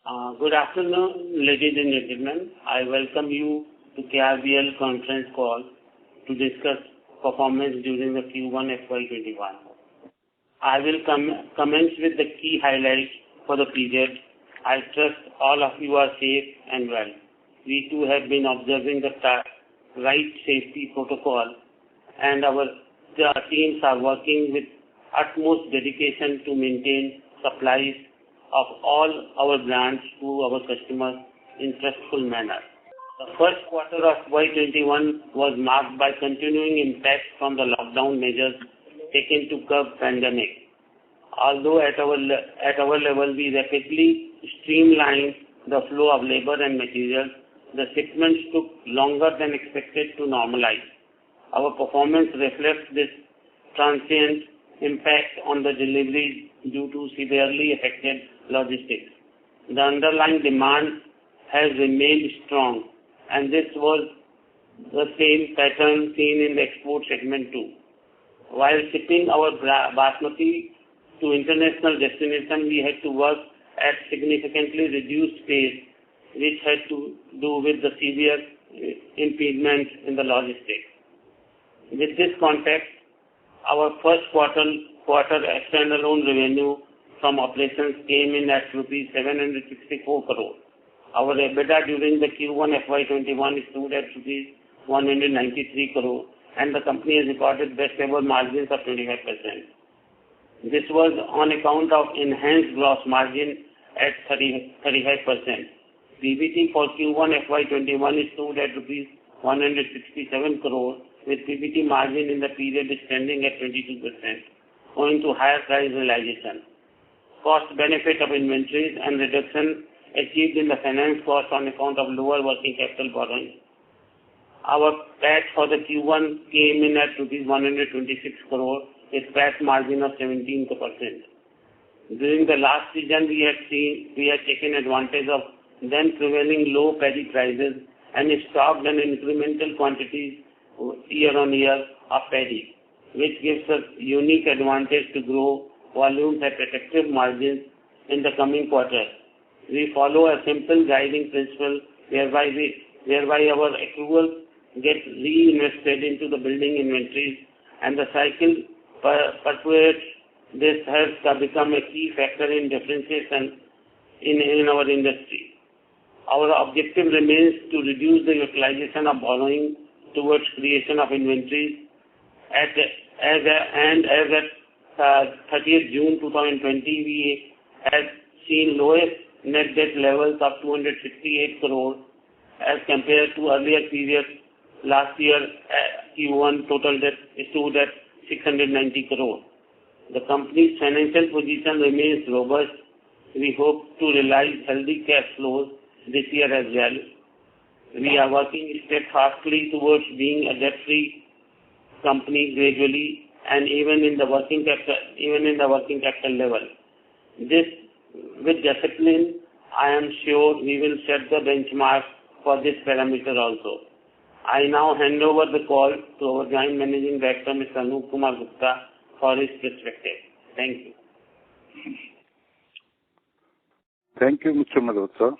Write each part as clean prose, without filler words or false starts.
Good afternoon, ladies and gentlemen. I welcome you to KRBL conference call to discuss performance during the Q1 FY21. I will commence with the key highlights for the period. I trust all of you are safe and well. We too have been observing the right safety protocol, and our teams are working with utmost dedication to maintain supplies of all our brands to our customers in trustful manner. The first quarter of FY21 was marked by continuing impact from the lockdown measures taken to curb pandemic. Although at our level we rapidly streamlined the flow of labor and materials, the shipments took longer than expected to normalize. Our performance reflects this transient impact on the deliveries due to severely affected logistics. The underlying demand has remained strong, and this was the same pattern seen in the export segment too. While shipping our basmati to international destination, we had to work at significantly reduced pace, which had to do with the severe impediment in the logistics. With this context, our first quarter standalone revenue from operations came in at rupees 764 crore. Our EBITDA during the Q1 FY21 stood at rupees 193 crore, and the company has recorded best ever margins of 25%. This was on account of enhanced gross margin at 35%. PBT for Q1 FY21 stood at rupees 167 crore, with PBT margin in the period standing at 22%, owing to higher price realization. Cost benefit of inventories and reduction achieved in the finance cost on account of lower working capital borrowing. Our PAT for the Q1 came in at rupees 126 crore, with PAT margin of 17%. During the last season, we had taken advantage of then prevailing low paddy prices and stocked an incremental quantities year on year of paddy, which gives us unique advantage to grow volumes at attractive margins in the coming quarter. We follow a simple guiding principle whereby our accruals get reinvested into the building inventories, and the cycle perpetuates. This has become a key factor in differentiation in our industry. Our objective remains to reduce the utilization of borrowing towards creation of inventories. As at 30th June 2020, we had seen lowest net debt levels of 268 crore as compared to earlier periods. Last year, Q1 total debt stood at 690 crore. The company's financial position remains robust. We hope to realize healthy cash flows this year as well. We are working steadfastly towards being a debt-free company gradually, and even in the working capital level. This, with discipline, I am sure we will set the benchmark for this parameter also. I now hand over the call to our Joint Managing Director, Mr. Anup Kumar Gupta, for his perspective. Thank you. Thank you, Mr. Malhotra.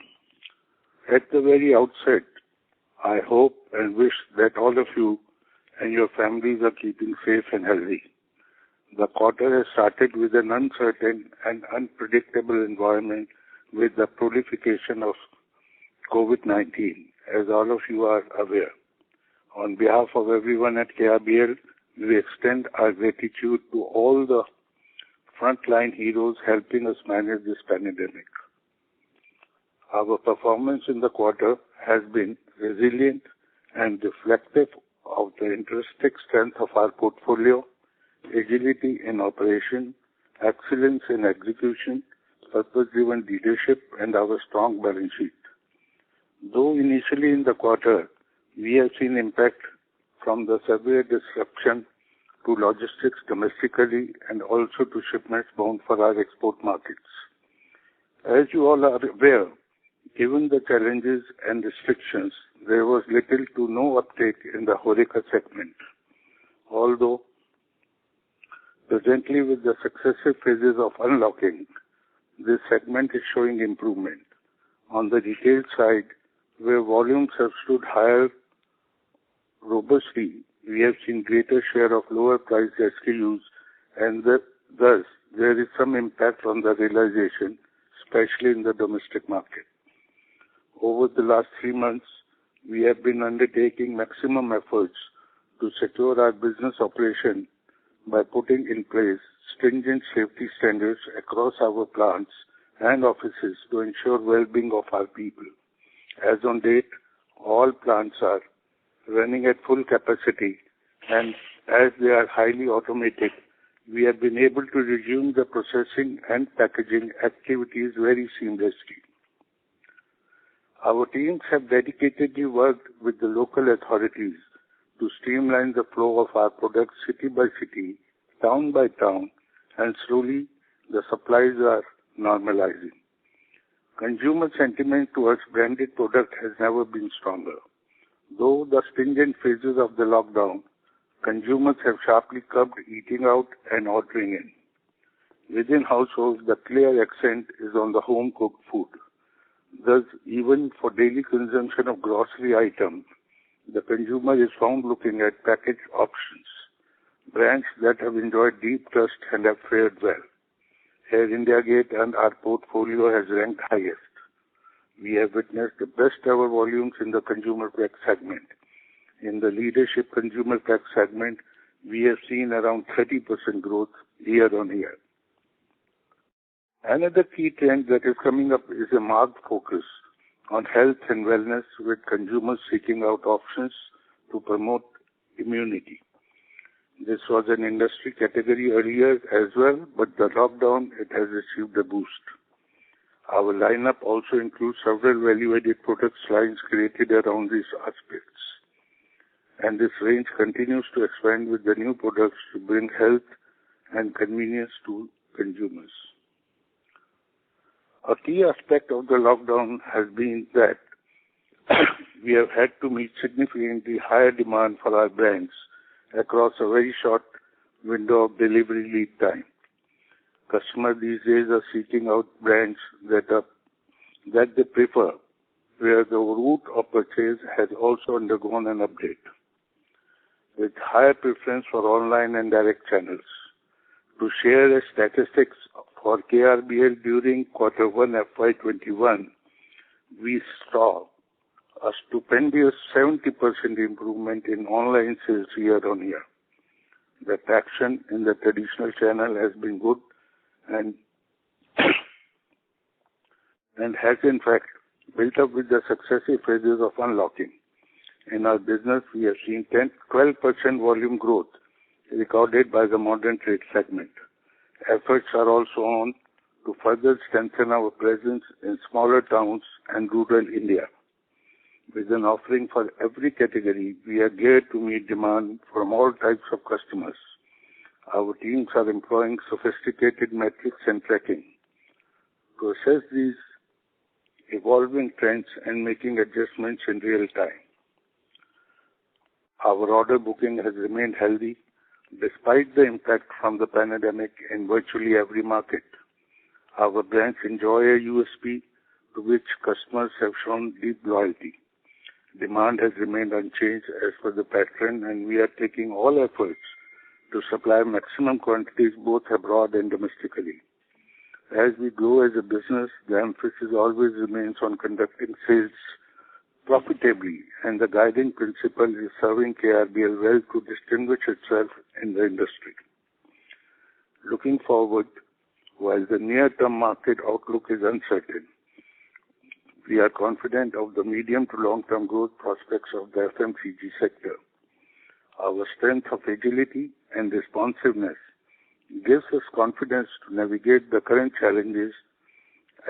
At the very outset, I hope and wish that all of you and your families are keeping safe and healthy. The quarter has started with an uncertain and unpredictable environment with the proliferation of COVID-19, as all of you are aware. On behalf of everyone at KRBL, we extend our gratitude to all the frontline heroes helping us manage this pandemic. Our performance in the quarter has been resilient and reflective of the intrinsic strength of our portfolio, agility in operation, excellence in execution, purpose-driven leadership, and our strong balance sheet. Though initially in the quarter, we have seen impact from the severe disruption to logistics domestically and also to shipments bound for our export markets. As you all are aware, given the challenges and restrictions, there was little to no uptake in the HoReCa segment. Although presently with the successive phases of unlocking, this segment is showing improvement. On the retail side, where volumes have stood higher robustly, we have seen greater share of lower priced SKUs, and thus there is some impact on the realization, especially in the domestic market. Over the last 3 months, we have been undertaking maximum efforts to secure our business operation by putting in place stringent safety standards across our plants and offices to ensure well-being of our people. As on date, all plants are running at full capacity, and as they are highly automated, we have been able to resume the processing and packaging activities very seamlessly. Our teams have dedicatedly worked with the local authorities to streamline the flow of our products city by city, town by town, and slowly the supplies are normalizing. Consumer sentiment towards branded product has never been stronger. Though the stringent phases of the lockdown, consumers have sharply curbed eating out and ordering in. Within households, the clear accent is on the home-cooked food. Thus, even for daily consumption of grocery items, the consumer is found looking at packaged options, brands that have enjoyed deep trust and have fared well. Here, India Gate and our portfolio has ranked highest. We have witnessed the best ever volumes in the consumer pack segment. In the leadership consumer pack segment, we have seen around 30% growth year on year. Another key trend that is coming up is a marked focus on health and wellness, with consumers seeking out options to promote immunity. This was an industry category earlier as well, but the lockdown, it has received a boost. Our lineup also includes several value-added products lines created around these aspects. And this range continues to expand with the new products to bring health and convenience to consumers. A key aspect of the lockdown has been that we have had to meet significantly higher demand for our brands across a very short window of delivery lead time. Customers these days are seeking out brands that they prefer, where the route of purchase has also undergone an update, with higher preference for online and direct channels. To share the statistics for KRBL during Q1 FY21, we saw a stupendous 70% improvement in online sales year on year. The traction in the traditional channel has been good and has in fact built up with the successive phases of unlocking. In our business, we have seen 12% volume growth recorded by the modern trade segment. Efforts are also on to further strengthen our presence in smaller towns and rural India. With an offering for every category, we are geared to meet demand from all types of customers. Our teams are employing sophisticated metrics and tracking to assess these evolving trends and making adjustments in real time. Our order booking has remained healthy despite the impact from the pandemic in virtually every market. Our brands enjoy a USP to which customers have shown deep loyalty. Demand has remained unchanged as per the pattern, and we are taking all efforts to supply maximum quantities both abroad and domestically. As we grow as a business, the emphasis always remains on conducting sales profitably, and the guiding principle is serving KRBL well to distinguish itself in the industry. Looking forward, while the near-term market outlook is uncertain, we are confident of the medium to long-term growth prospects of the FMCG sector. Our strength of agility and responsiveness gives us confidence to navigate the current challenges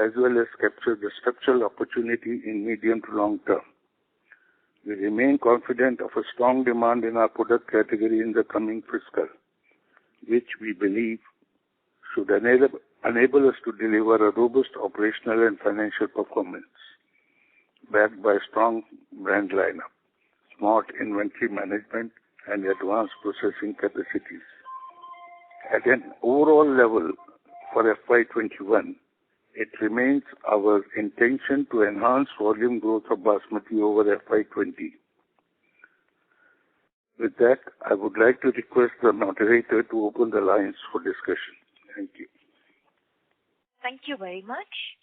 as well as capture the structural opportunity in medium to long term. We remain confident of a strong demand in our product category in the coming fiscal, which we believe should enable us to deliver a robust operational and financial performance, backed by strong brand lineup, smart inventory management, and advanced processing capacities. At an overall level for FY21, it remains our intention to enhance volume growth of Basmati over FY20. With that, I would like to request the moderator to open the lines for discussion. Thank you. Thank you very much.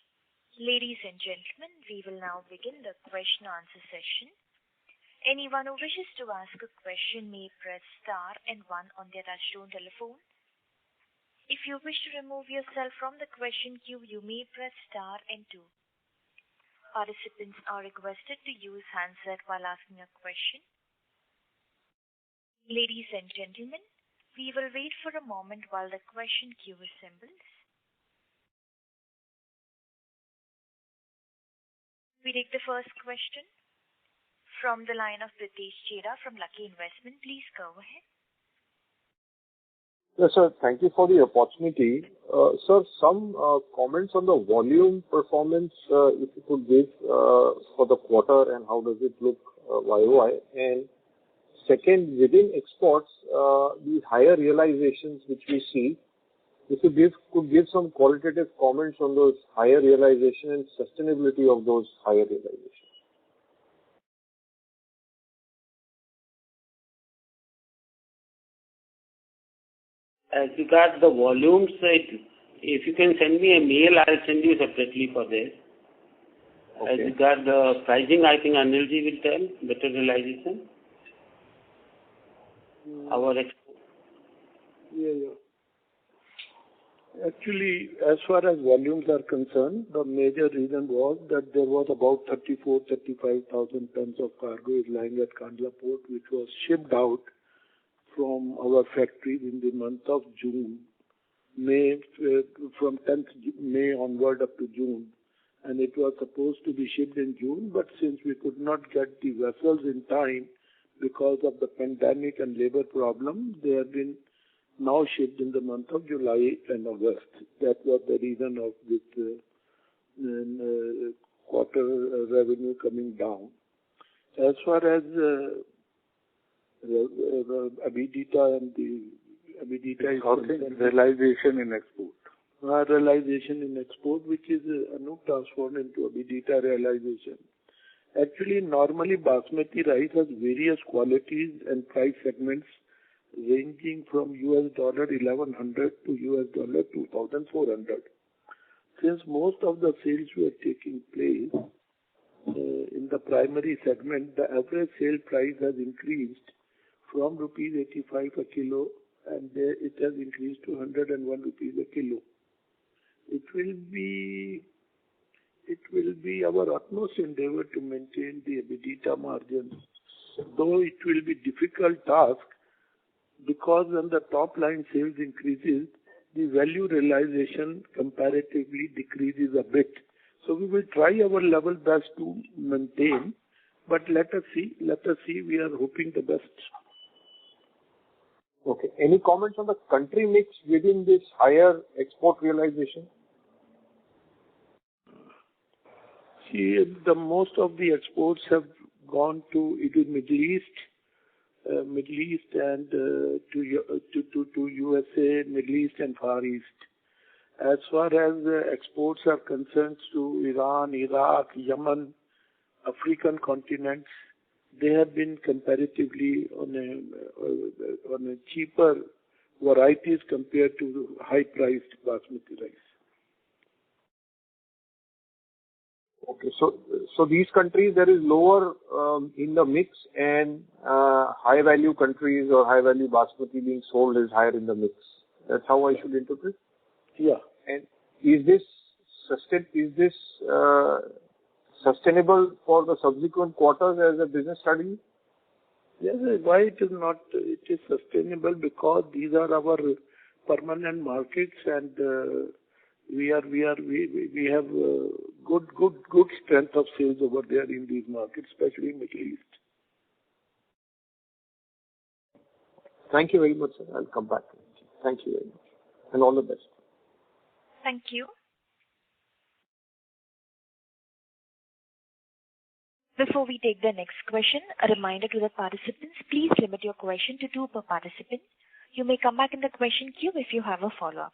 Ladies and gentlemen, we will now begin the question answer session. Anyone who wishes to ask a question may press star and 1 on their touchtone telephone. If you wish to remove yourself from the question queue, you may press star and 2. Participants are requested to use handset while asking a question. Ladies and gentlemen, we will wait for a moment while the question queue assembles. We take the first question from the line of Pritesh Chheda from Lucky Investment. Please go ahead. Yes, sir. Thank you for the opportunity. Sir, some comments on the volume performance, if you could give for the quarter, and how does it look YOY? And second, within exports, the higher realizations which we see, if you could give some qualitative comments on those higher realization and sustainability of those higher realizations. As regards the volumes, if you can send me a mail, I'll send you separately for this. Okay. As regards the pricing, I think Anilji will tell better realization. Actually, as far as volumes are concerned, the major reason was that there was about 35,000 tons of cargo is lying at Kandla port, which was shipped out from our factories in the month of June, from 10th May onward up to June. And it was supposed to be shipped in June, but since we could not get the vessels in time because of the pandemic and labor problem, they have been now shipped in the month of July and August. That was the reason of this quarter revenue coming down. As far as EBITDA and the EBITDA is realization in export. Realization in export, which is transformed into EBITDA realization. Actually, normally Basmati rice has various qualities and price segments ranging from $1100 to $2400. Since most of the sales were taking place in the primary segment, the average sale price has increased from rupees 85 a kilo, and it has increased to 101 rupees a kilo. It will be our utmost endeavor to maintain the EBITDA margins, though it will be difficult task, because when the top line sales increases, the value realization comparatively decreases a bit. So we will try our level best to maintain, but let us see. We are hoping the best. Okay. Any comments on the country mix within this higher export realization? See, the most of the exports have gone to Middle East and to USA, Middle East and Far East. As far as exports are concerned to Iran, Iraq, Yemen, African continents, they have been comparatively on a cheaper varieties compared to high-priced basmati rice. Okay, so these countries there is lower in the mix, and high value countries or high value basmati being sold is higher in the mix. That's how I should interpret? Yeah. And is this sustainable for the subsequent quarters as a business strategy? Yes. Why it is not? It is sustainable because these are our permanent markets, and we have good strength of sales over there in these markets, especially in Middle East. Thank you very much, sir. I'll come back. Thank you very much, and all the best. Thank you. Before we take the next question, a reminder to the participants, please limit your question to 2 per participant. You may come back in the question queue if you have a follow-up.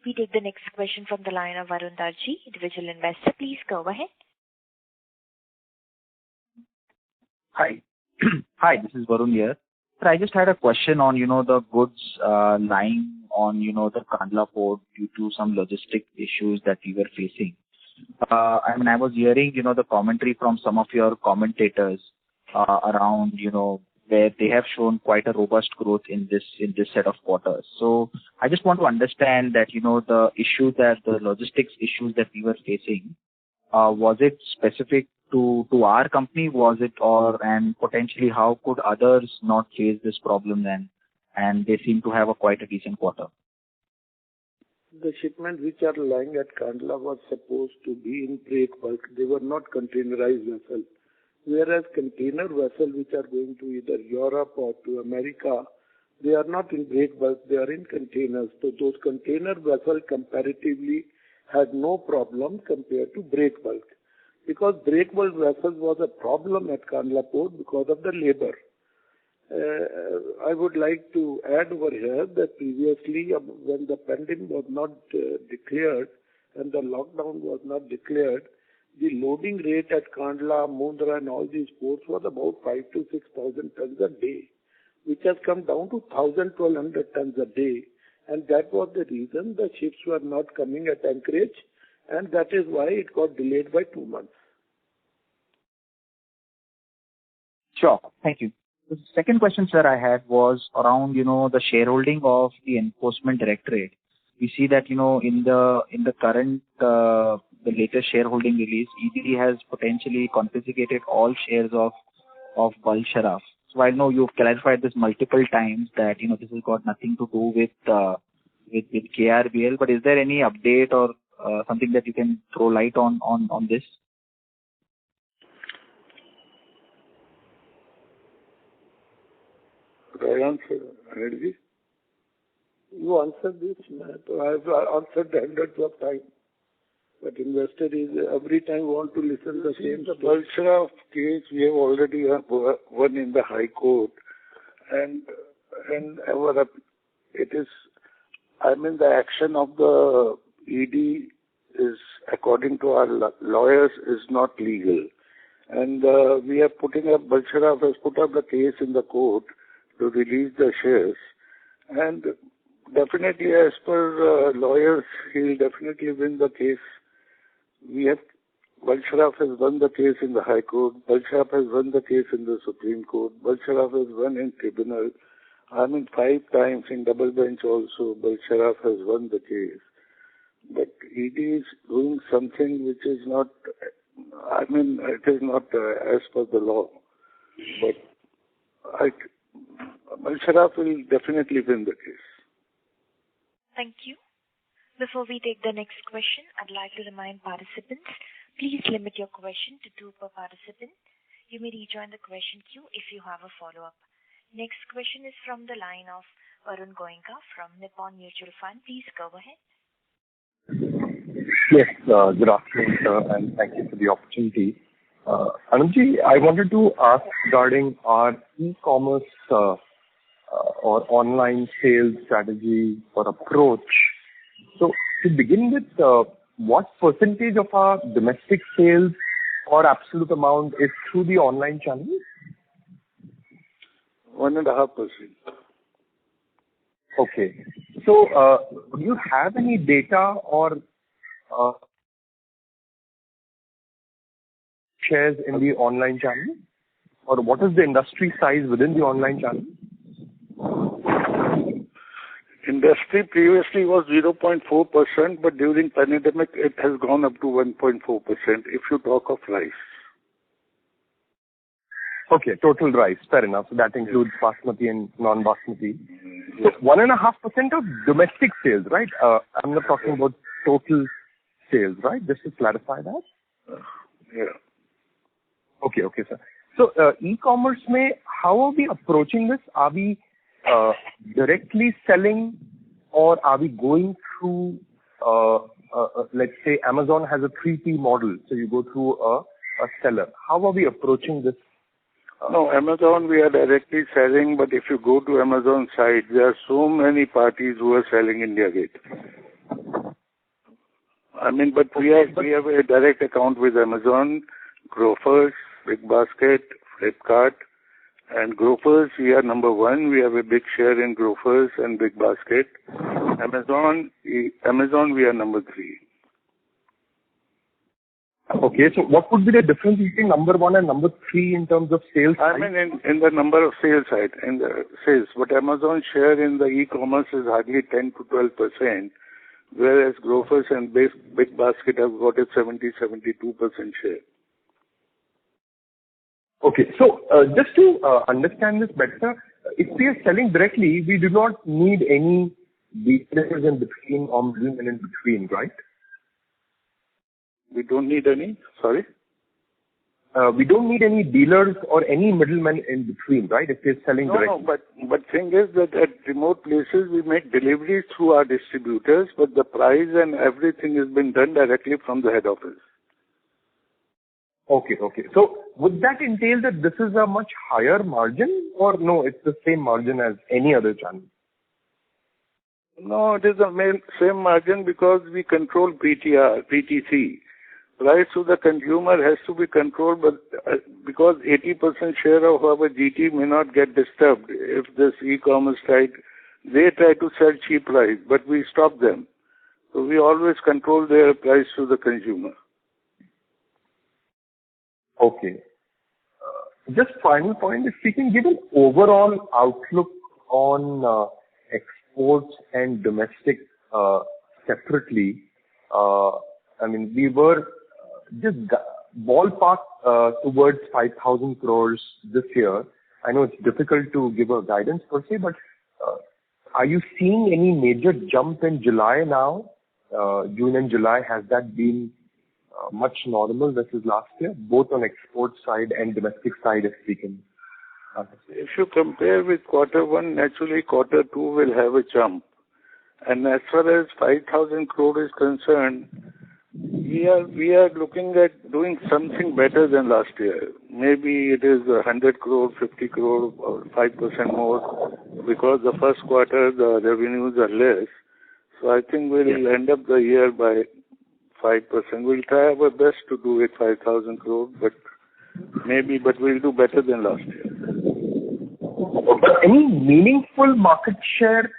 We take the next question from the line of Varun Darji, individual investor. Please go ahead. Hi. Hi, this is Varun here. Sir, I just had a question on, the goods lying on, the Kandla port due to some logistic issues that we were facing. I was hearing, the commentary from some of your commentators around, where they have shown quite a robust growth in this set of quarters. So I just want to understand that, the logistics issues that we were facing, was it specific to our company? Was it and potentially how could others not face this problem then? And they seem to have quite a decent quarter. The shipments which are lying at Kandla was supposed to be in break bulk. They were not containerized vessels. Whereas container vessels which are going to either Europe or to America, they are not in break bulk, they are in containers. So those container vessels comparatively had no problem compared to break bulk. Because break bulk vessels was a problem at Kandla port because of the labor. I would like to add over here that previously when the pandemic was not declared and the lockdown was not declared, the loading rate at Kandla, Mundra and all these ports was about 5,000 to 6,000 tons a day, which has come down to 1,000-1,200 tons a day. And that was the reason the ships were not coming at anchorage, and that is why it got delayed by 2 months. Sure. Thank you. The second question, sir, I had was around, the shareholding of the Enforcement Directorate. We see that, in the current, the latest shareholding release, ED has potentially confiscated all shares of Bal Sharaf. So I know you've clarified this multiple times that, this has got nothing to do with KRBL, but is there any update or something that you can throw light on this? Could I answer, Anilji? You answered this, I have answered hundreds of times. But investor is every time want to listen the same. The Bal Sharaf case we have already won in the High Court, and the action of the ED is, according to our lawyers, is not legal, and we are putting up. Bal Sharaf has put up the case in the court to release the shares, and definitely, as per lawyers, he will definitely win the case. Bal Sharaf has won the case in the High Court. Bal Sharaf has won the case in the Supreme Court. Bal Sharaf has won in tribunal. 5 times in double bench also. Bal Sharaf has won the case. But ED is doing something which is not. It is not as per the law. But Bal Sharaf will definitely win the case. Thank you. Before we take the next question, I'd like to remind participants, please limit your question to 2 per participant. You may rejoin the question queue if you have a follow-up. Next question is from the line of Varun Goenka from Nippon Mutual Fund. Please go ahead. Yes, good afternoon, sir, and thank you for the opportunity. Anandji, I wanted to ask regarding our e-commerce or online sales strategy or approach. So to begin with, what percentage of our domestic sales or absolute amount is through the online channel? 1.5%. Okay. So do you have any data or shares in the online channel? Or what is the industry size within the online channel? Industry previously was 0.4%, but during pandemic it has gone up to 1.4% if you talk of rice. Okay, total rice, fair enough. So that includes basmati and non-basmati. So 1.5% of domestic sales, right? I'm not talking about total sales, right? Just to clarify that. Yeah. Okay, sir. So e-commerce how are we approaching this? Are we directly selling, or are we going through, let's say Amazon has a 3P model, so you go through a seller. How are we approaching this? No, Amazon we are directly selling, but if you go to Amazon site, there are so many parties who are selling India Gate. I mean, but we have a direct account with Amazon, Grofers, BigBasket, Flipkart, and Grofers. We are number one. We have a big share in Grofers and BigBasket. Amazon, we are number 3. Okay, so what would be the difference between number 1 and number 3 in terms of sales? I mean, in the number of sales side, in the sales, but Amazon share in the e-commerce is hardly 10 to 12%, whereas Grofers and BigBasket have got a 70-72% share. Okay, so just to understand this better, if we are selling directly, we do not need any dealers in between or middlemen in between, right? We don't need any? Sorry? We don't need any dealers or any middlemen in between, right? If we're selling directly. No, but thing is that at remote places we make deliveries through our distributors, but the price and everything has been done directly from the head office. Okay. So would that entail that this is a much higher margin, or no, it's the same margin as any other channel? No, it is the same margin because we control PTC. Price to the consumer has to be controlled, but because 80% share of our GT may not get disturbed if this e-commerce site, they try to sell cheap price, but we stop them. So we always control their price to the consumer. Okay. Just final point, if we can give an overall outlook on exports and domestic separately. I mean, we were just ballpark towards 5,000 crores this year. I know it's difficult to give a guidance per se, but are you seeing any major jump in July now? June and July, has that been much normal versus last year, both on export side and domestic side, if we can? If you compare with Q1, naturally Q2 will have a jump. And as far as 5,000 crore is concerned, we are looking at doing something better than last year. Maybe it is 100 crore, 50 crore, or 5% more, because the first quarter the revenues are less. So I think we'll end up the year by 5%. We'll try our best to do it 5,000 crore, but we'll do better than last year. But any meaningful market share,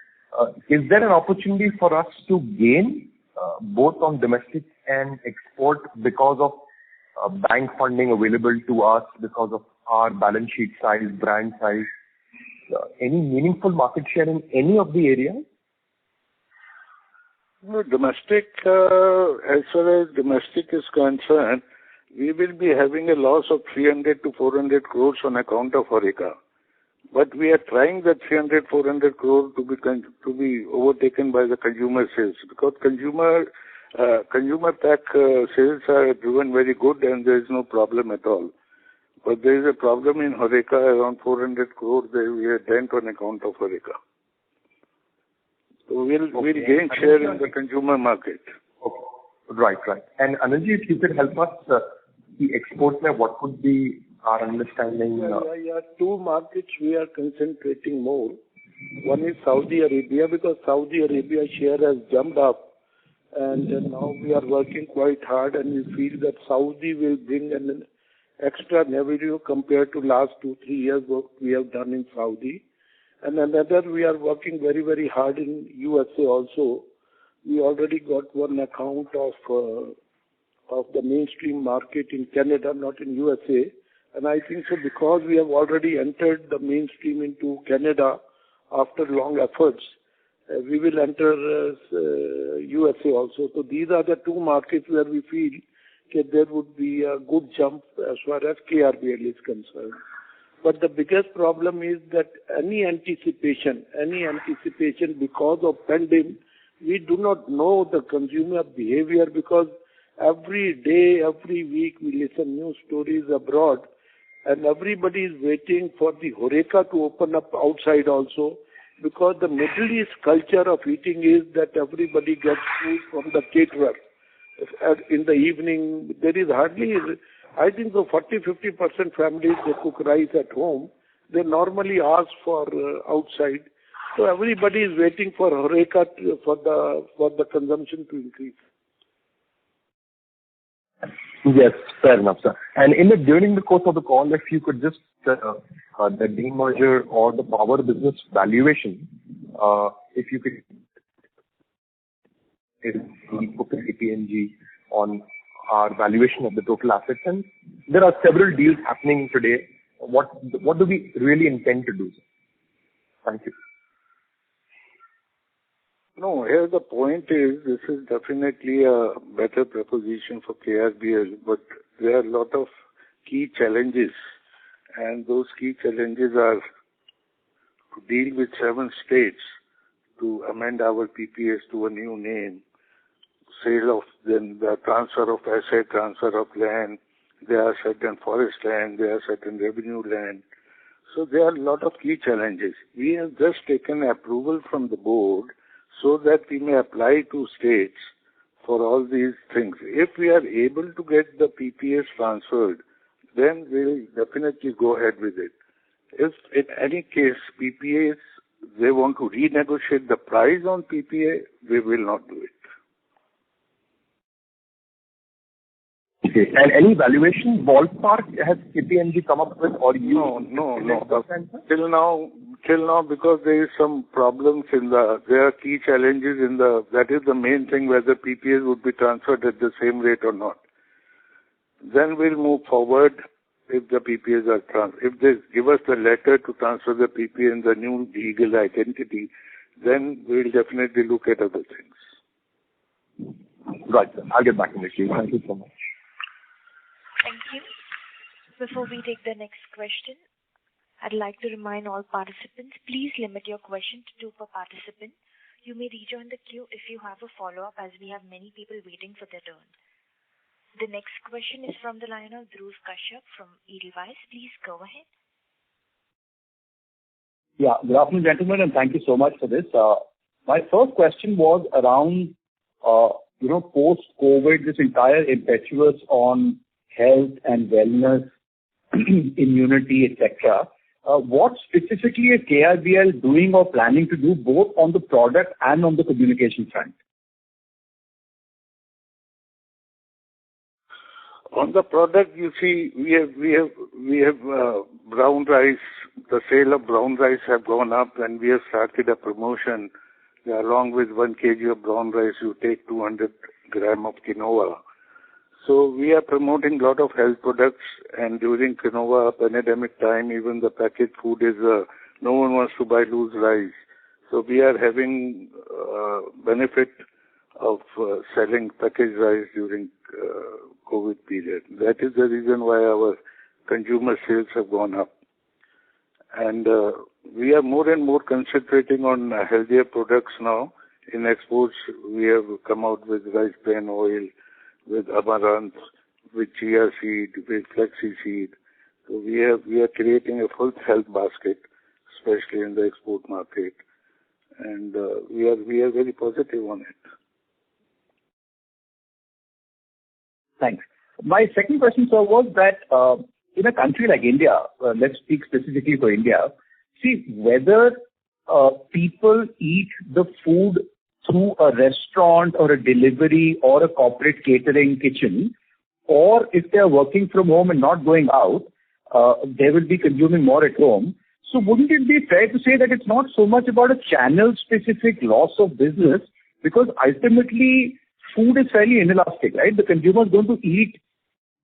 is there an opportunity for us to gain both on domestic and export because of bank funding available to us, because of our balance sheet size, brand size? Any meaningful market share in any of the areas? No, domestic, as far as domestic is concerned, we will be having a loss of 300 to 400 crores on account of HoReCa. But we are trying that 300, 400 crore to be overtaken by the consumer sales, because consumer pack sales are driven very good and there is no problem at all. But there is a problem in HoReCa, around 400 crore we are dent on account of HoReCa. So we'll gain share in the consumer market. Okay. Right. And Anandji, if you could help us, the export, what would be our understanding? Yeah. Two markets we are concentrating more. One is Saudi Arabia, because Saudi Arabia share has jumped up, and now we are working quite hard, and we feel that Saudi will bring an extra revenue compared to last 2-3 years what we have done in Saudi. And another, we are working very, very hard in USA also. We already got one account of the mainstream market in Canada, not in USA. And I think so because we have already entered the mainstream into Canada after long efforts, we will enter USA also. So these are the two markets where we feel that there would be a good jump as far as KRBL is concerned. But the biggest problem is that any anticipation because of pandemic, we do not know the consumer behavior, because every day, every week we listen news stories abroad, and everybody is waiting for the HoReCa to open up outside also, because the Middle East culture of eating is that everybody gets food from the caterer. In the evening, there is hardly, I think so 40-50% families, they cook rice at home. They normally ask for outside. So everybody is waiting for HoReCa for the consumption to increase. Yes, fair enough, sir. And during the course of the call, if you could just the demerger or the power business valuation, if you could put the KPMG on our valuation of the total assets. And there are several deals happening today. What do we really intend to do, sir? Thank you. No, here the point is, this is definitely a better proposition for KRBL, but there are a lot of key challenges, and those key challenges are to deal with 7 states, to amend our PPAs to a new name, sale of, then the transfer of asset, transfer of land, there are certain forest land, there are certain revenue land. So there are a lot of key challenges. We have just taken approval from the board so that we may apply to states for all these things. If we are able to get the PPAs transferred, then we'll definitely go ahead with it. If in any case PPAs, they want to renegotiate the price on PPA, we will not do it. Okay. And any valuation ballpark has KPMG come up with, or you? No. Till now, because there is some problems there are key challenges that is the main thing, whether PPAs would be transferred at the same rate or not. Then we'll move forward if the PPAs are if they give us the letter to transfer the PPA in the new legal identity, then we'll definitely look at other things. Right, sir. I'll get back in the queue. Thank you so much. Thank you. Before we take the next question, I'd like to remind all participants, please limit your question to 2 per participant. You may rejoin the queue if you have a follow-up, as we have many people waiting for their turn. The next question is from the line of Dhruv Kashyap from Edelweiss. Please go ahead. Yeah, good afternoon, gentlemen, and thank you so much for this. My first question was around, post-COVID, this entire impetus on health and wellness, immunity, etc. What specifically is KRBL doing or planning to do both on the product and on the communication front? On the product, you see, we have brown rice. The sale of brown rice have gone up, and we have started a promotion. Along with 1 kg of brown rice, you take 200 gram of quinoa. So we are promoting a lot of health products, and during quinoa pandemic time, even the packaged food is, no one wants to buy loose rice. So we are having benefit of selling packaged rice during COVID period. That is the reason why our consumer sales have gone up. And we are more and more concentrating on healthier products now. In exports, we have come out with rice bran oil, with amaranth, with chia seed, with flaxseed seed. So we are creating a full health basket, especially in the export market, and we are very positive on it. Thanks. My second question, sir, was that in a country like India, let's speak specifically for India, see whether people eat the food through a restaurant or a delivery or a corporate catering kitchen, or if they are working from home and not going out, they will be consuming more at home. So wouldn't it be fair to say that it's not so much about a channel-specific loss of business, because ultimately food is fairly inelastic, right? The consumer is going to eat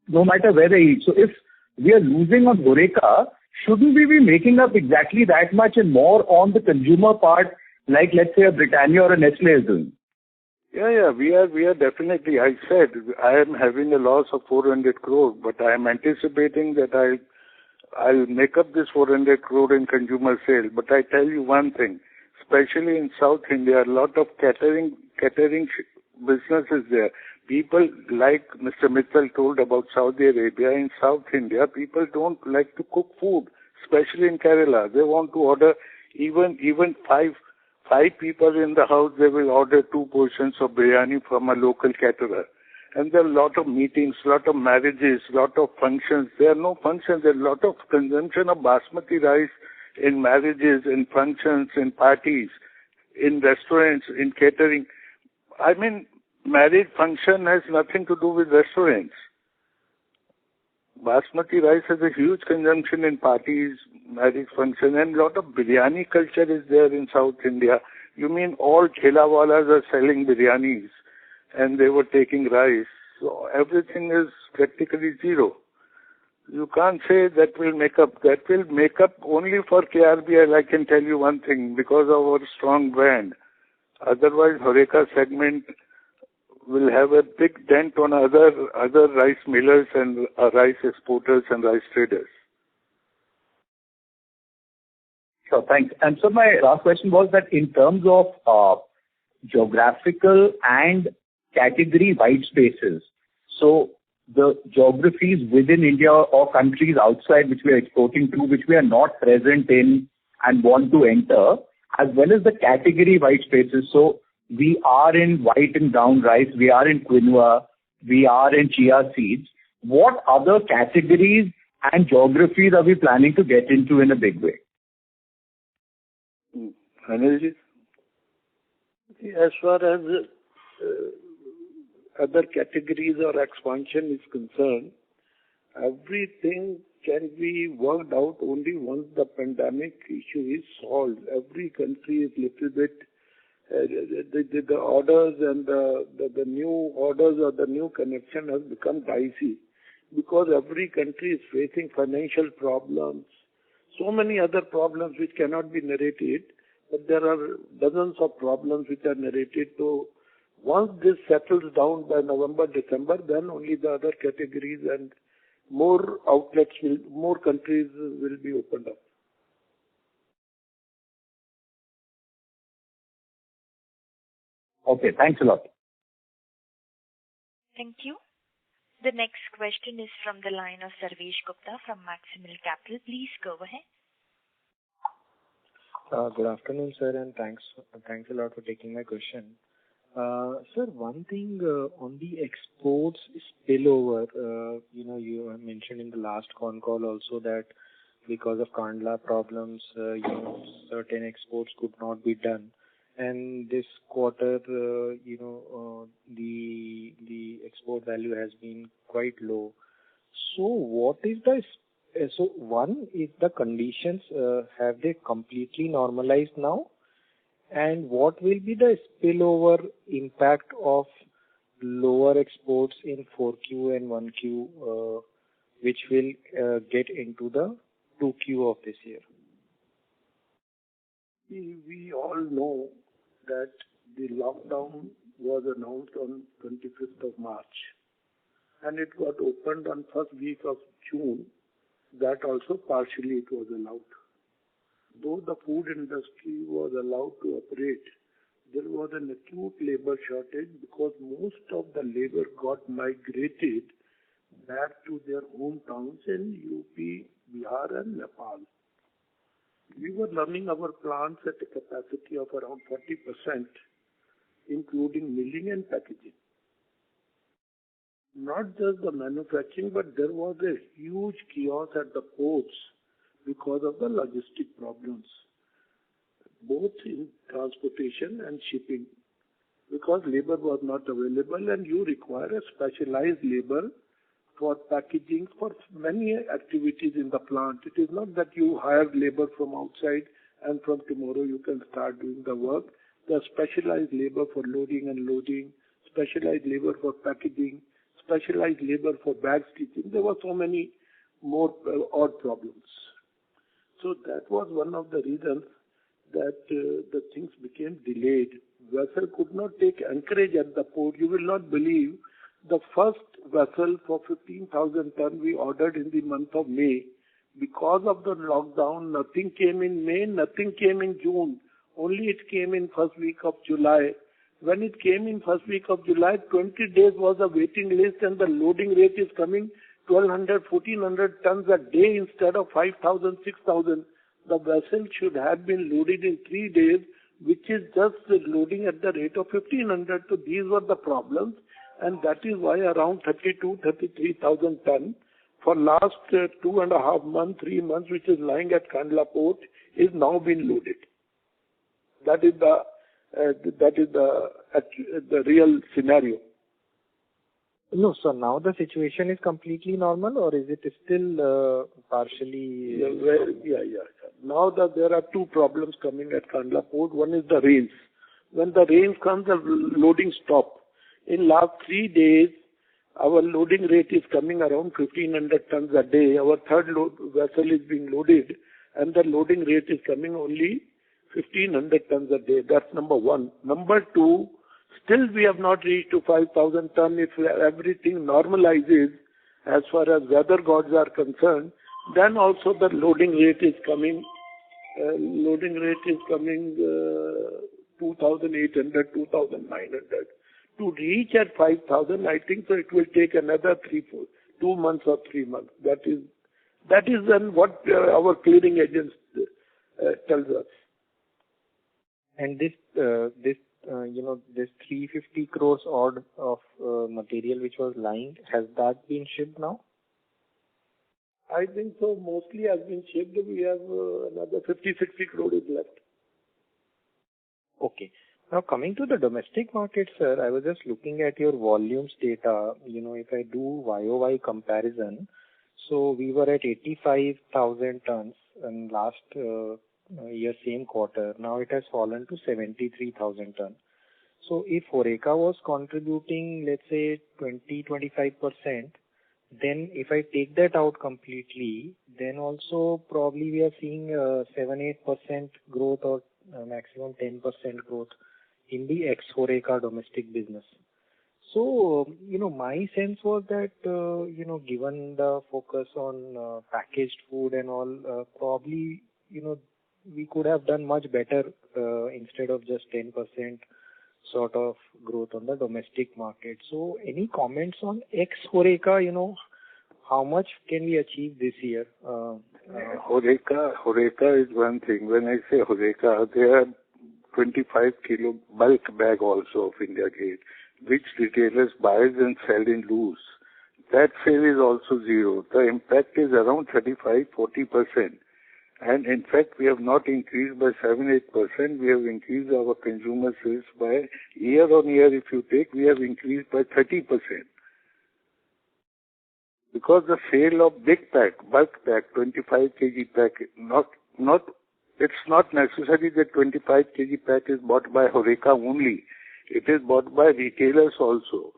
no matter where they eat. So if we are losing on HoReCa, shouldn't we be making up exactly that much and more on the consumer part, like let's say a Britannia or a Nestle is doing? Yeah, we are definitely. I said I am having a loss of 400 crore, but I am anticipating that I'll make up this 400 crore in consumer sale. But I tell you one thing, especially in South India, a lot of catering businesses there. People, like Mr. Mittal told about Saudi Arabia, in South India, people don't like to cook food, especially in Kerala. They want to order even five people in the house, they will order 2 portions of biryani from a local caterer. And there are a lot of meetings, a lot of marriages, a lot of functions. There are no functions. There are a lot of consumption of basmati rice in marriages, in functions, in parties, in restaurants, in catering. I mean, marriage function has nothing to do with restaurants. basmati rice has a huge consumption in parties, marriage function, and a lot of biryani culture is there in South India. You mean all thelawalas are selling biryanis and they were taking rice. So everything is practically zero. You can't say that will make up. That will make up only for KRBL, I can tell you one thing, because of our strong brand. Otherwise, HoReCa segment will have a big dent on other rice millers and rice exporters and rice traders. Sure, thanks. And so my last question was that in terms of geographical and category white spaces, so the geographies within India or countries outside which we are exporting to, which we are not present in and want to enter, as well as the category white spaces. So we are in white and brown rice, we are in quinoa, we are in chia seeds. What other categories and geographies are we planning to get into in a big way? Anilji? As far as other categories or expansion is concerned, everything can be worked out only once the pandemic issue is solved. Every country is little bit, the orders and the new orders or the new connection has become dicey because every country is facing financial problems, so many other problems which cannot be narrated, but there are dozens of problems which are narrated. So once this settles down by November, December, then only the other categories and more outlets more countries will be opened up. Okay, thanks a lot. Thank you. The next question is from the line of Sarvesh Gupta from Maximal Capital. Please go ahead. Good afternoon, sir, and thanks a lot for taking my question. Sir, one thing on the exports spillover, you have mentioned in the last con call also that because of Kandla problems, certain exports could not be done. And this quarter, the export value has been quite low. So what is one is the conditions, have they completely normalized now? And what will be the spillover impact of lower exports in 4Q and 1Q, which will get into the 2Q of this year? We all know that the lockdown was announced on 25th of March and it got opened on first week of June. That also partially it was allowed. Though the food industry was allowed to operate, there was an acute labor shortage because most of the labor got migrated back to their hometowns in UP, Bihar and Nepal. We were running our plants at a capacity of around 40%, including milling and packaging. Not just the manufacturing, but there was a huge chaos at the ports because of the logistic problems, both in transportation and shipping, because labor was not available and you require a specialized labor for packaging for many activities in the plant. It is not that you hire labor from outside and from tomorrow you can start doing the work. There's specialized labor for loading and loading, specialized labor for packaging, specialized labor for bag stitching. There were so many more odd problems. So that was one of the reasons that the things became delayed. Vessel could not take anchorage at the port. You will not believe the first vessel for 15,000 tons we ordered in the month of May. Because of the lockdown, nothing came in May, nothing came in June. Only it came in first week of July. When it came in first week of July, 20 days was the waiting list and the loading rate is coming 1,200, 1,400 tons a day instead of 5,000, 6,000. The vessel should have been loaded in 3 days, which is just loading at the rate of 1,500. So these were the problems, and that is why around 32, 33,000 tons for last 2.5 months, 3 months, which is lying at Kandla port, is now been loaded. That is the real scenario. No, so now the situation is completely normal, or is it still partially? Yeah. Now that there are two problems coming at Kandla Port. One is the rains. When the rains comes, the loading stop. In last 3 days, our loading rate is coming around 1,500 tons a day. Our third vessel is being loaded, and the loading rate is coming only 1,500 tons a day. That's number one. Number two, still we have not reached to 5,000 tons. If everything normalizes as far as weather gods are concerned, then also the loading rate is coming. 2,800, 2,900. To reach at 5,000, I think so it will take another 2 months or 3 months. That is then what our clearing agents tells us. And this 350 crores odd of material which was lying, has that been shipped now? I think so. Mostly has been shipped. We have another 50-60 crores left. Okay. Now coming to the domestic market, sir, I was just looking at your volumes data. If I do YOY comparison, so we were at 85,000 tons in last year same quarter. Now it has fallen to 73,000 tons. So if HoReCa was contributing, let's say 20-25%, then if I take that out completely, then also probably we are seeing 7-8% growth or maximum 10% growth in the ex-HoReCa domestic business. So, my sense was that, given the focus on packaged food and all, probably, we could have done much better instead of just 10% sort of growth on the domestic market. So, any comments on ex-HoReCa, how much can we achieve this year? HoReCa is one thing. When I say HoReCa, there are 25 kilo bulk bag also of India Gate, which retailers buy and sell in loose. That sale is also zero. The impact is around 35-40%. And in fact, we have not increased by 7-8%. We have increased our consumer sales by year on year. If you take, we have increased by 30%. Because the sale of big pack, bulk pack, 25 kg pack, it's not necessary that 25 kg pack is bought by HoReCa only. It is bought by retailers also.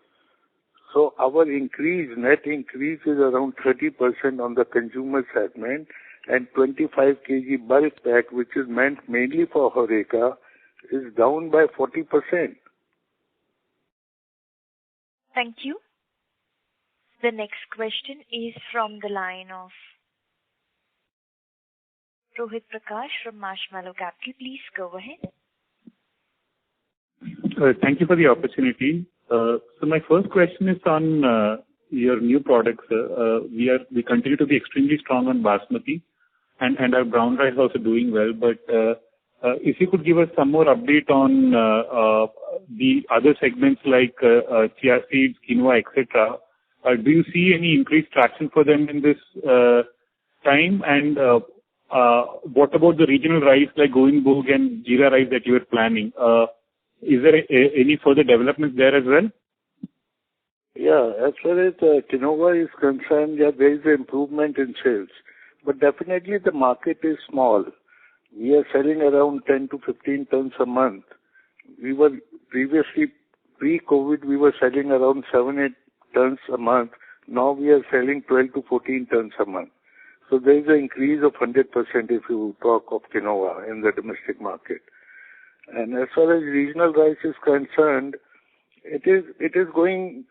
So our net increase is around 30% on the consumer segment, and 25 kg bulk pack, which is meant mainly for HoReCa, is down by 40%. Thank you. The next question is from the line of Rohit Prakash from Marshmallow Capital. Please go ahead. Thank you for the opportunity. So my first question is on your new products. We continue to be extremely strong on Basmati, and our brown rice also doing well. But if you could give us some more update on the other segments like chia seeds, quinoa, etc. Do you see any increased traction for them in this time? And what about the regional rice like Govindbhog and Jeera rice that you were planning? Is there any further developments there as well? Yeah, as far as quinoa is concerned, there is an improvement in sales. But definitely the market is small. We are selling around 10 to 15 tons a month. We were previously, pre-COVID, we were selling around 7-8 tons a month. Now we are selling 12 to 14 tons a month. So there is an increase of 100% if you talk of quinoa in the domestic market. And as far as regional rice is concerned, it is going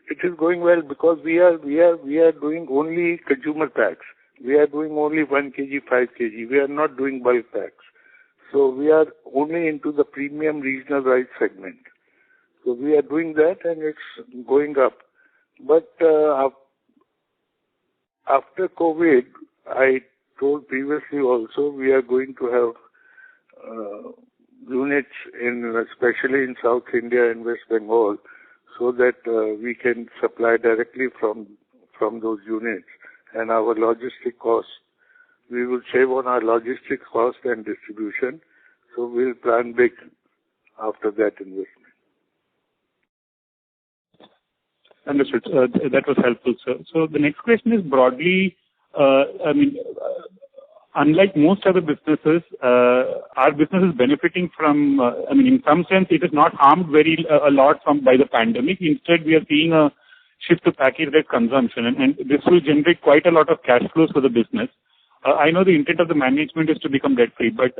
well because we are doing only consumer packs. We are doing only 1 kg, 5 kg. We are not doing bulk packs. So we are only into the premium regional rice segment. So we are doing that and it's going up. But after COVID, I told previously also, we are going to have units especially in South India and West Bengal, so that we can supply directly from those units. And our logistic costs, we will save on our logistics cost and distribution. So we'll plan big after that investment. Understood. That was helpful, sir. So the next question is broadly, unlike most other businesses, our business is benefiting from, in some sense, it is not harmed a lot by the pandemic. Instead, we are seeing a shift to package-led consumption, and this will generate quite a lot of cash flows for the business. I know the intent of the management is to become debt-free, but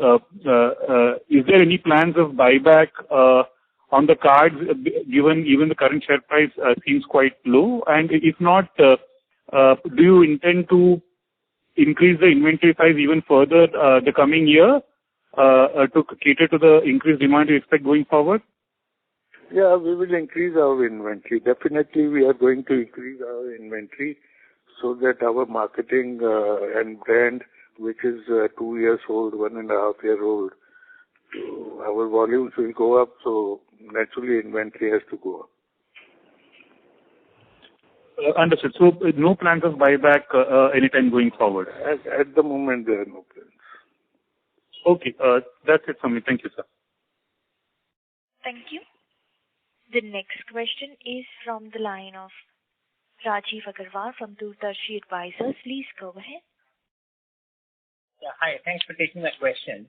is there any plans of buyback on the cards, given even the current share price seems quite low? And if not, do you intend to increase the inventory size even further the coming year to cater to the increased demand you expect going forward? Yeah, we will increase our inventory. Definitely, we are going to increase our inventory so that our marketing and brand, which is 2 years old, 1.5 year old, our volumes will go up, so naturally inventory has to go up. Understood. So no plans of buyback anytime going forward? At the moment, there are no plans. Okay. That's it from me. Thank you, sir. Thank you. The next question is from the line of Rajiv Agarwal from Doordarshi Advisors. Please go ahead. Yeah, hi. Thanks for taking my question.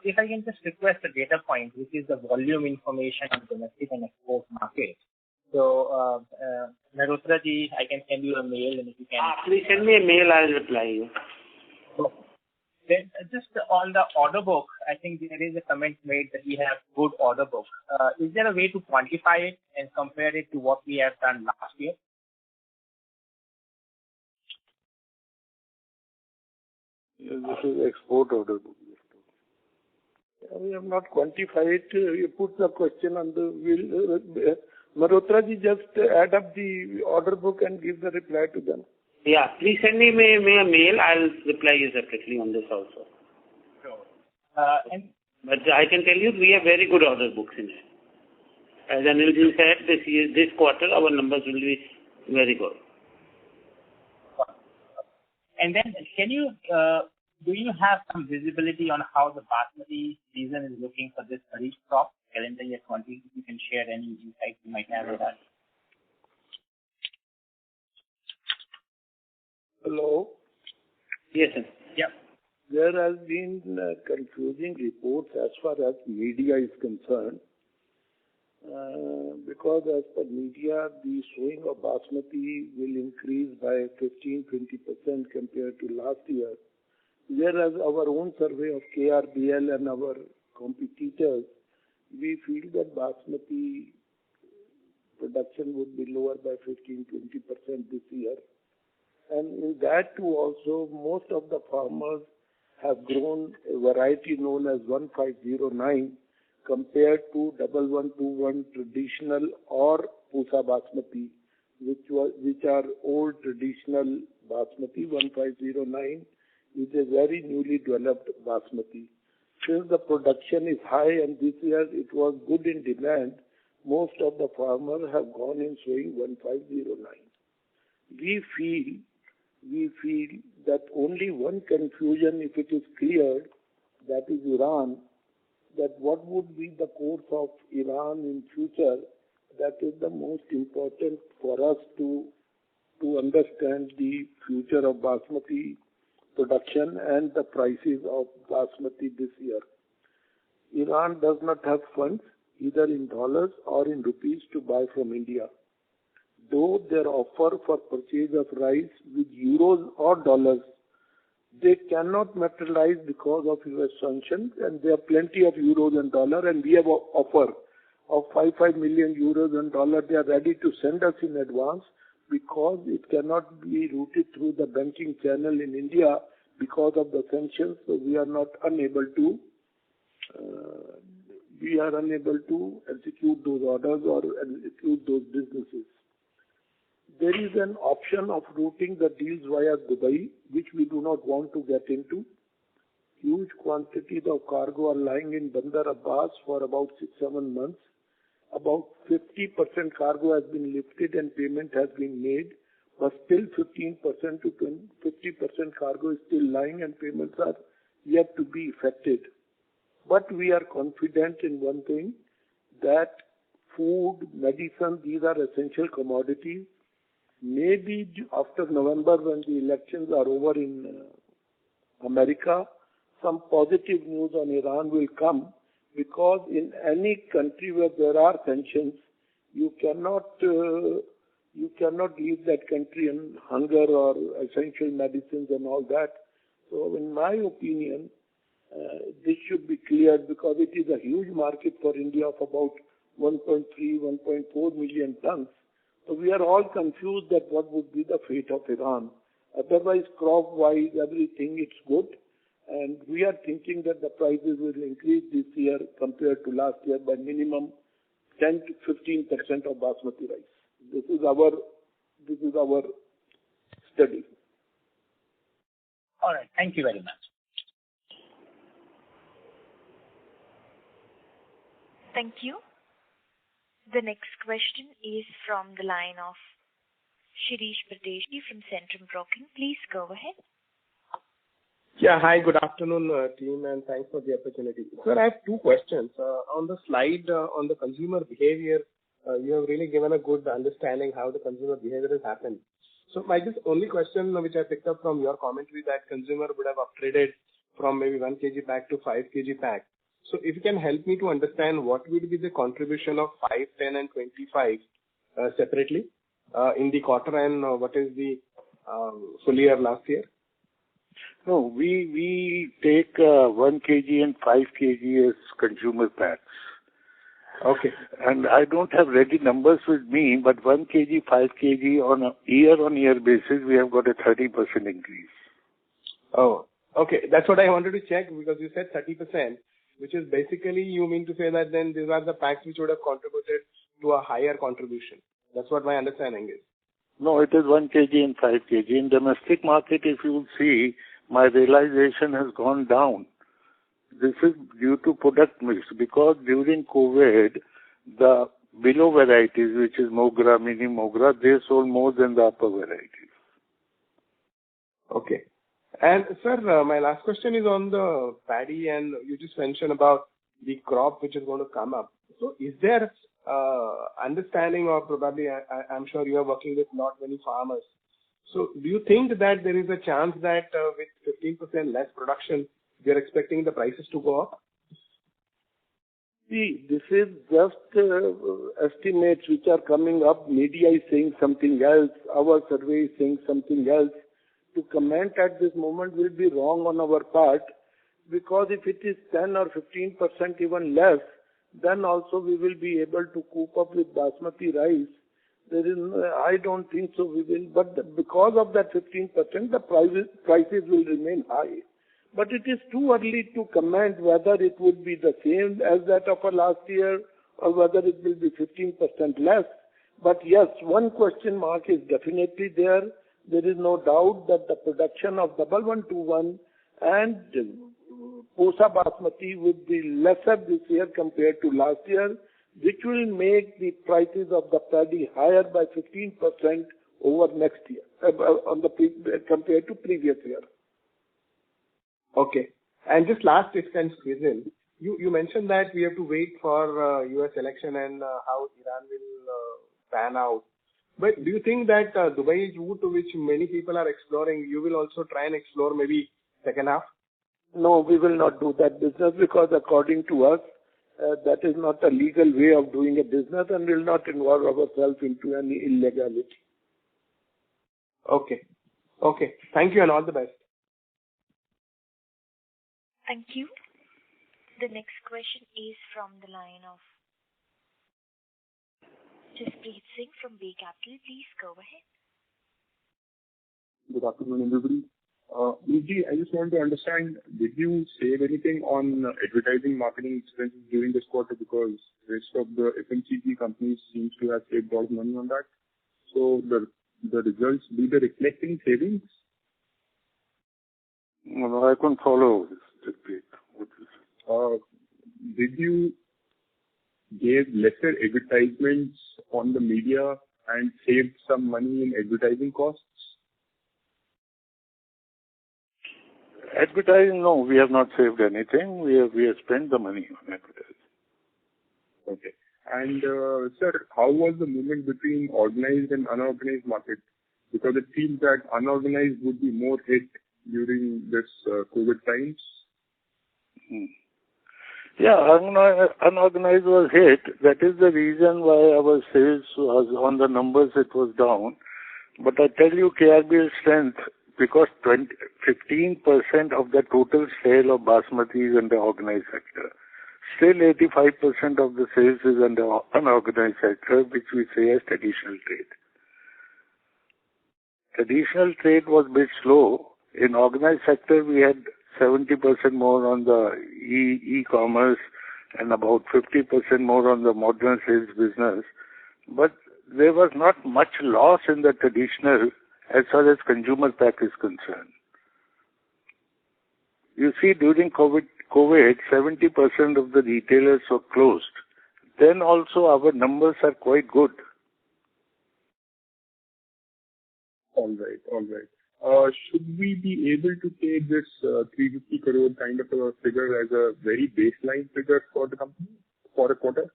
If I can just request a data point, which is the volume information on domestic and export market. So, Mehrotra ji, I can send you a mail, and if you can... Please send me a mail, I'll reply you. Okay. Then just on the order book, I think there is a comment made that we have good order book. Is there a way to quantify it and compare it to what we have done last year? Yeah, this is export order book. We have not quantified it. You put the question on the wheel. Mehrotra ji, just add up the order book and give the reply to them. Yeah, please send me a mail. I'll reply you separately on this also. Sure. But I can tell you we have very good order books in it. As Anilji said, this quarter our numbers will be very good. And then, do you have some visibility on how the Basmati season is looking for this Kharif crop, calendar year 20? If you can share any insights you might have on that. Hello? Yes, sir. Yeah. There has been confusing reports as far as media is concerned. Because as per media, the sowing of Basmati will increase by 15-20% compared to last year. Whereas our own survey of KRBL and our competitors, we feel that Basmati production would be lower by 15-20% this year. And in that too also, most of the farmers have grown a variety known as 1509 compared to 1121 traditional or Pusa Basmati, which are old traditional Basmati. 1509 is a very newly developed Basmati. Since the production is high and this year it was good in demand, most of the farmers have gone in sowing 1509. We feel that only one confusion, if it is cleared, that is Iran, that what would be the course of Iran in future, that is the most important for us to understand the future of Basmati production and the prices of Basmati this year. Iran does not have funds, either in dollars or in rupees, to buy from India. Though their offer for purchase of rice with euros or dollars, they cannot materialize because of US sanctions, and there are plenty of euros and dollars, and we have an offer of 5 million euros and dollars. They are ready to send us in advance because it cannot be routed through the banking channel in India because of the sanctions. So we are unable to execute those orders or execute those businesses. There is an option of routing the deals via Dubai, which we do not want to get into. Huge quantities of cargo are lying in Bandar Abbas for about 6-7 months. About 50% cargo has been lifted and payment has been made, but still 15% to 50% cargo is still lying and payments are yet to be effected. But we are confident in one thing, that food, medicine, these are essential commodities. Maybe after November, when the elections are over in America, some positive news on Iran will come, because in any country where there are sanctions, you cannot leave that country in hunger or essential medicines and all that. So in my opinion, this should be cleared, because it is a huge market for India of about 1.3, 1.4 million tons. So we are all confused that what would be the fate of Iran. Otherwise, crop-wise, everything, it's good. And we are thinking that the prices will increase this year compared to last year by minimum 10 to 15% of basmati rice. This is our study. All right. Thank you very much. Thank you. The next question is from the line of Shirish Pardeshi from Centrum Broking. Please go ahead. Yeah, hi, good afternoon, team, and thanks for the opportunity. Sir, I have two questions. On the slide on the consumer behavior, you have really given a good understanding how the consumer behavior has happened. So my just only question which I picked up from your commentary, that consumer would have upgraded from maybe 1 kg pack to 5 kg pack. So if you can help me to understand what will be the contribution of 5, 10 and 25 separately in the quarter, and what is the full year last year? No, we take 1 kg and 5 kg as consumer packs. Okay. And I don't have ready numbers with me, but 1 kg, 5 kg on a year-on-year basis, we have got a 30% increase. Oh, okay. That's what I wanted to check, because you said 30%, which is basically, you mean to say that then these are the packs which would have contributed to a higher contribution. That's what my understanding is. No, it is 1 kg and 5 kg. In domestic market, if you will see, my realization has gone down. This is due to product mix, because during COVID, the below varieties, which is Mogra, Mini Mogra, they sold more than the upper varieties. Okay. And sir, my last question is on the paddy, and you just mentioned about the crop which is going to come up. So is there understanding, or probably I'm sure you are working with not many farmers. So do you think that there is a chance that with 15% less production, we are expecting the prices to go up? See, this is just estimates which are coming up. Media is saying something else. Our survey is saying something else. To comment at this moment will be wrong on our part, because if it is 10 or 15% even less, then also we will be able to cope up with basmati rice. I don't think so we will, but because of that 15%, the prices will remain high. But it is too early to comment whether it would be the same as that of last year or whether it will be 15% less. But yes, one question mark is definitely there. There is no doubt that the production of 1121 and Pusa Basmati would be lesser this year compared to last year, which will make the prices of the paddy higher by 15% over next year, compared to previous year. Okay. And just last, if I can squeeze in, you mentioned that we have to wait for US election and how Iran will pan out. But do you think that Dubai route, which many people are exploring, you will also try and explore maybe second half? No, we will not do that business, because according to us, that is not a legal way of doing a business, and will not involve ourselves into any illegality. Okay. Okay. Thank you and all the best. Thank you. The next question is from the line of Jaspreet Singh from Bay Capital. Please go ahead. Good afternoon, everybody. I just want to understand, did you save anything on advertising marketing expenses during this quarter, because the rest of the FMCG companies seems to have saved a lot of money on that? So the results, do they reflect any savings? No, I couldn't follow this. What is did you give lesser advertisements on the media and saved some money in advertising costs? Advertising, no, we have not saved anything. We have spent the money on advertising. Okay. And sir, how was the movement between organized and unorganized market? Because it seems that unorganized would be more hit during this COVID times. Yeah, unorganized was hit. That is the reason why our sales was on the numbers, it was down. But I tell you, KRBL's strength, because 15% of the total sale of basmati is in the organized sector. Still 85% of the sales is in the unorganized sector, which we say as traditional trade. Traditional trade was a bit slow. In organized sector, we had 70% more on the e-commerce and about 50% more on the modern sales business. But there was not much loss in the traditional as far as consumer pack is concerned. You see, during COVID, 70% of the retailers were closed. Then also our numbers are quite good. All right. Should we be able to take this 350 crore kind of a figure as a very baseline figure for the company for a quarter?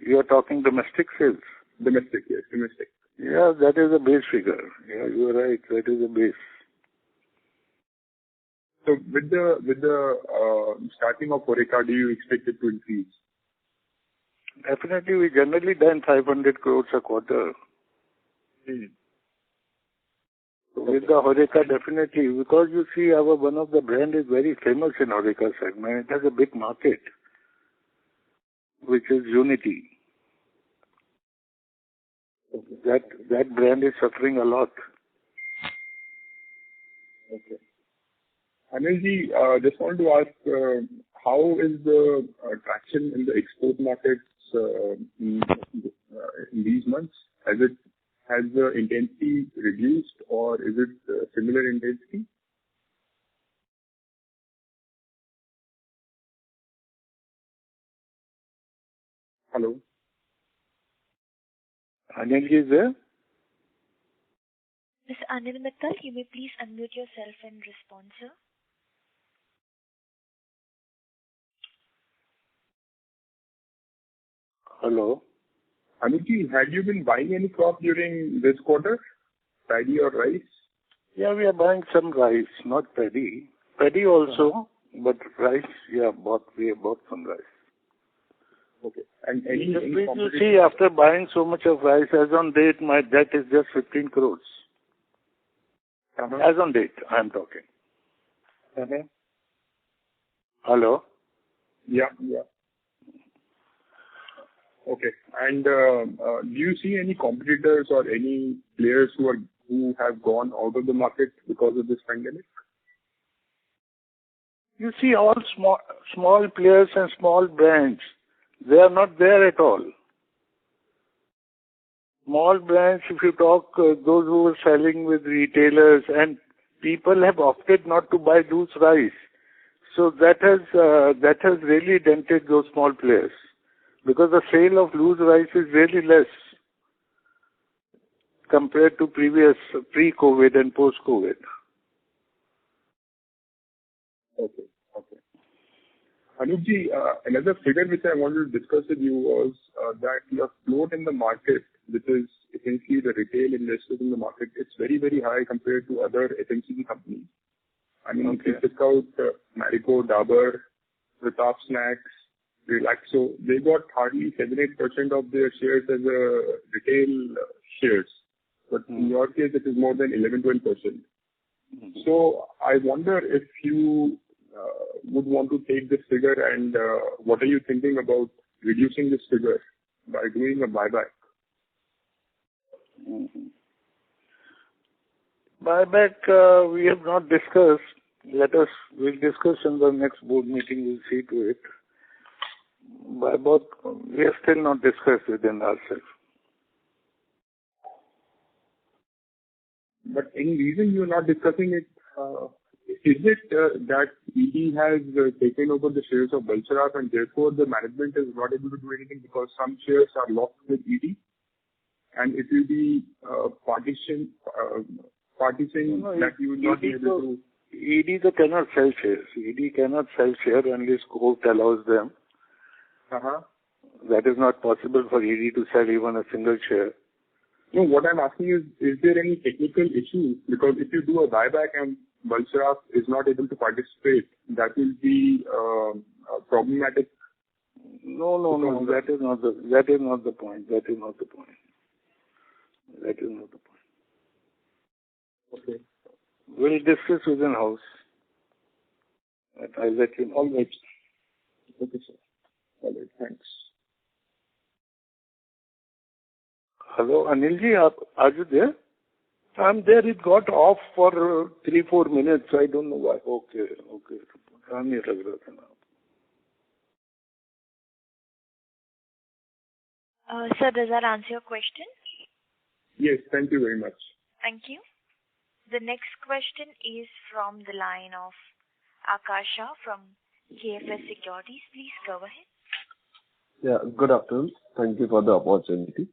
You are talking domestic sales? Domestic, yes, domestic. Yeah, that is a base figure. Yeah, you are right. That is a base. So with the starting of Horeca, do you expect it to increase? Definitely, we generally done 500 crores a quarter. So with the Horeca, definitely, because you see, one of the brand is very famous in Horeca segment. It has a big market, which is Unity. Okay. That brand is suffering a lot. Okay. Anilji, just want to ask, how is the traction in the export markets in these months? Has the intensity reduced or is it similar intensity? Hello? Anil is there? Mr. Anil Mittal, you may please unmute yourself and respond, sir. Hello? Anilji, had you been buying any crop during this quarter? Paddy or rice? Yeah, we are buying some rice, not paddy. Paddy also, but rice, we have bought some rice. Okay. And any you see, after buying so much of rice, as on date, my debt is just 15 crores. As on date, I am talking. Hello? Yeah. Okay. And do you see any competitors or any players who have gone out of the market because of this pandemic? You see, all small players and small brands, they are not there at all. Small brands, if you talk, those who are selling with retailers, and people have opted not to buy loose rice. So that has really dented those small players, because the sale of loose rice is really less compared to pre-COVID and post-COVID. Okay. Anupji, another figure which I wanted to discuss with you was that your float in the market, which is essentially the retail investors in the market, it's very, very high compared to other FMCG companies. I mean, if you check out Marico, Dabur, Pratap Snacks, Relaxo, they got hardly 7-8% of their shares as retail shares. But in your case, it is more than 11-12%. So I wonder if you would want to take this figure, and what are you thinking about reducing this figure by doing a buyback? Buyback, we have not discussed. We'll discuss in the next board meeting. We'll see to it. Buyback, we have still not discussed within ourselves. But any reason you are not discussing it? Is it that ED has taken over the shares of Balsaraf and therefore the management is not able to do anything because some shares are locked with ED? And it will be partitioning that you will not be able to... ED cannot sell shares. ED cannot sell shares unless court allows them. that is not possible for ED to sell even a single share. No, what I'm asking is there any technical issue? Because if you do a buyback and Balsaraf is not able to participate, that will be problematic. No. That is not the point. Okay. We'll discuss within house. I'll let you know. All right. Okay, sir. All right. Thanks. Hello, Anilji, are you there? I'm there. It got off for 3-4 minutes. I don't know why. Okay. Sir, does that answer your question? Yes, thank you very much. Thank you. The next question is from the line of Akasha from KFS Securities. Please go ahead. Yeah, good afternoon. Thank you for the opportunity.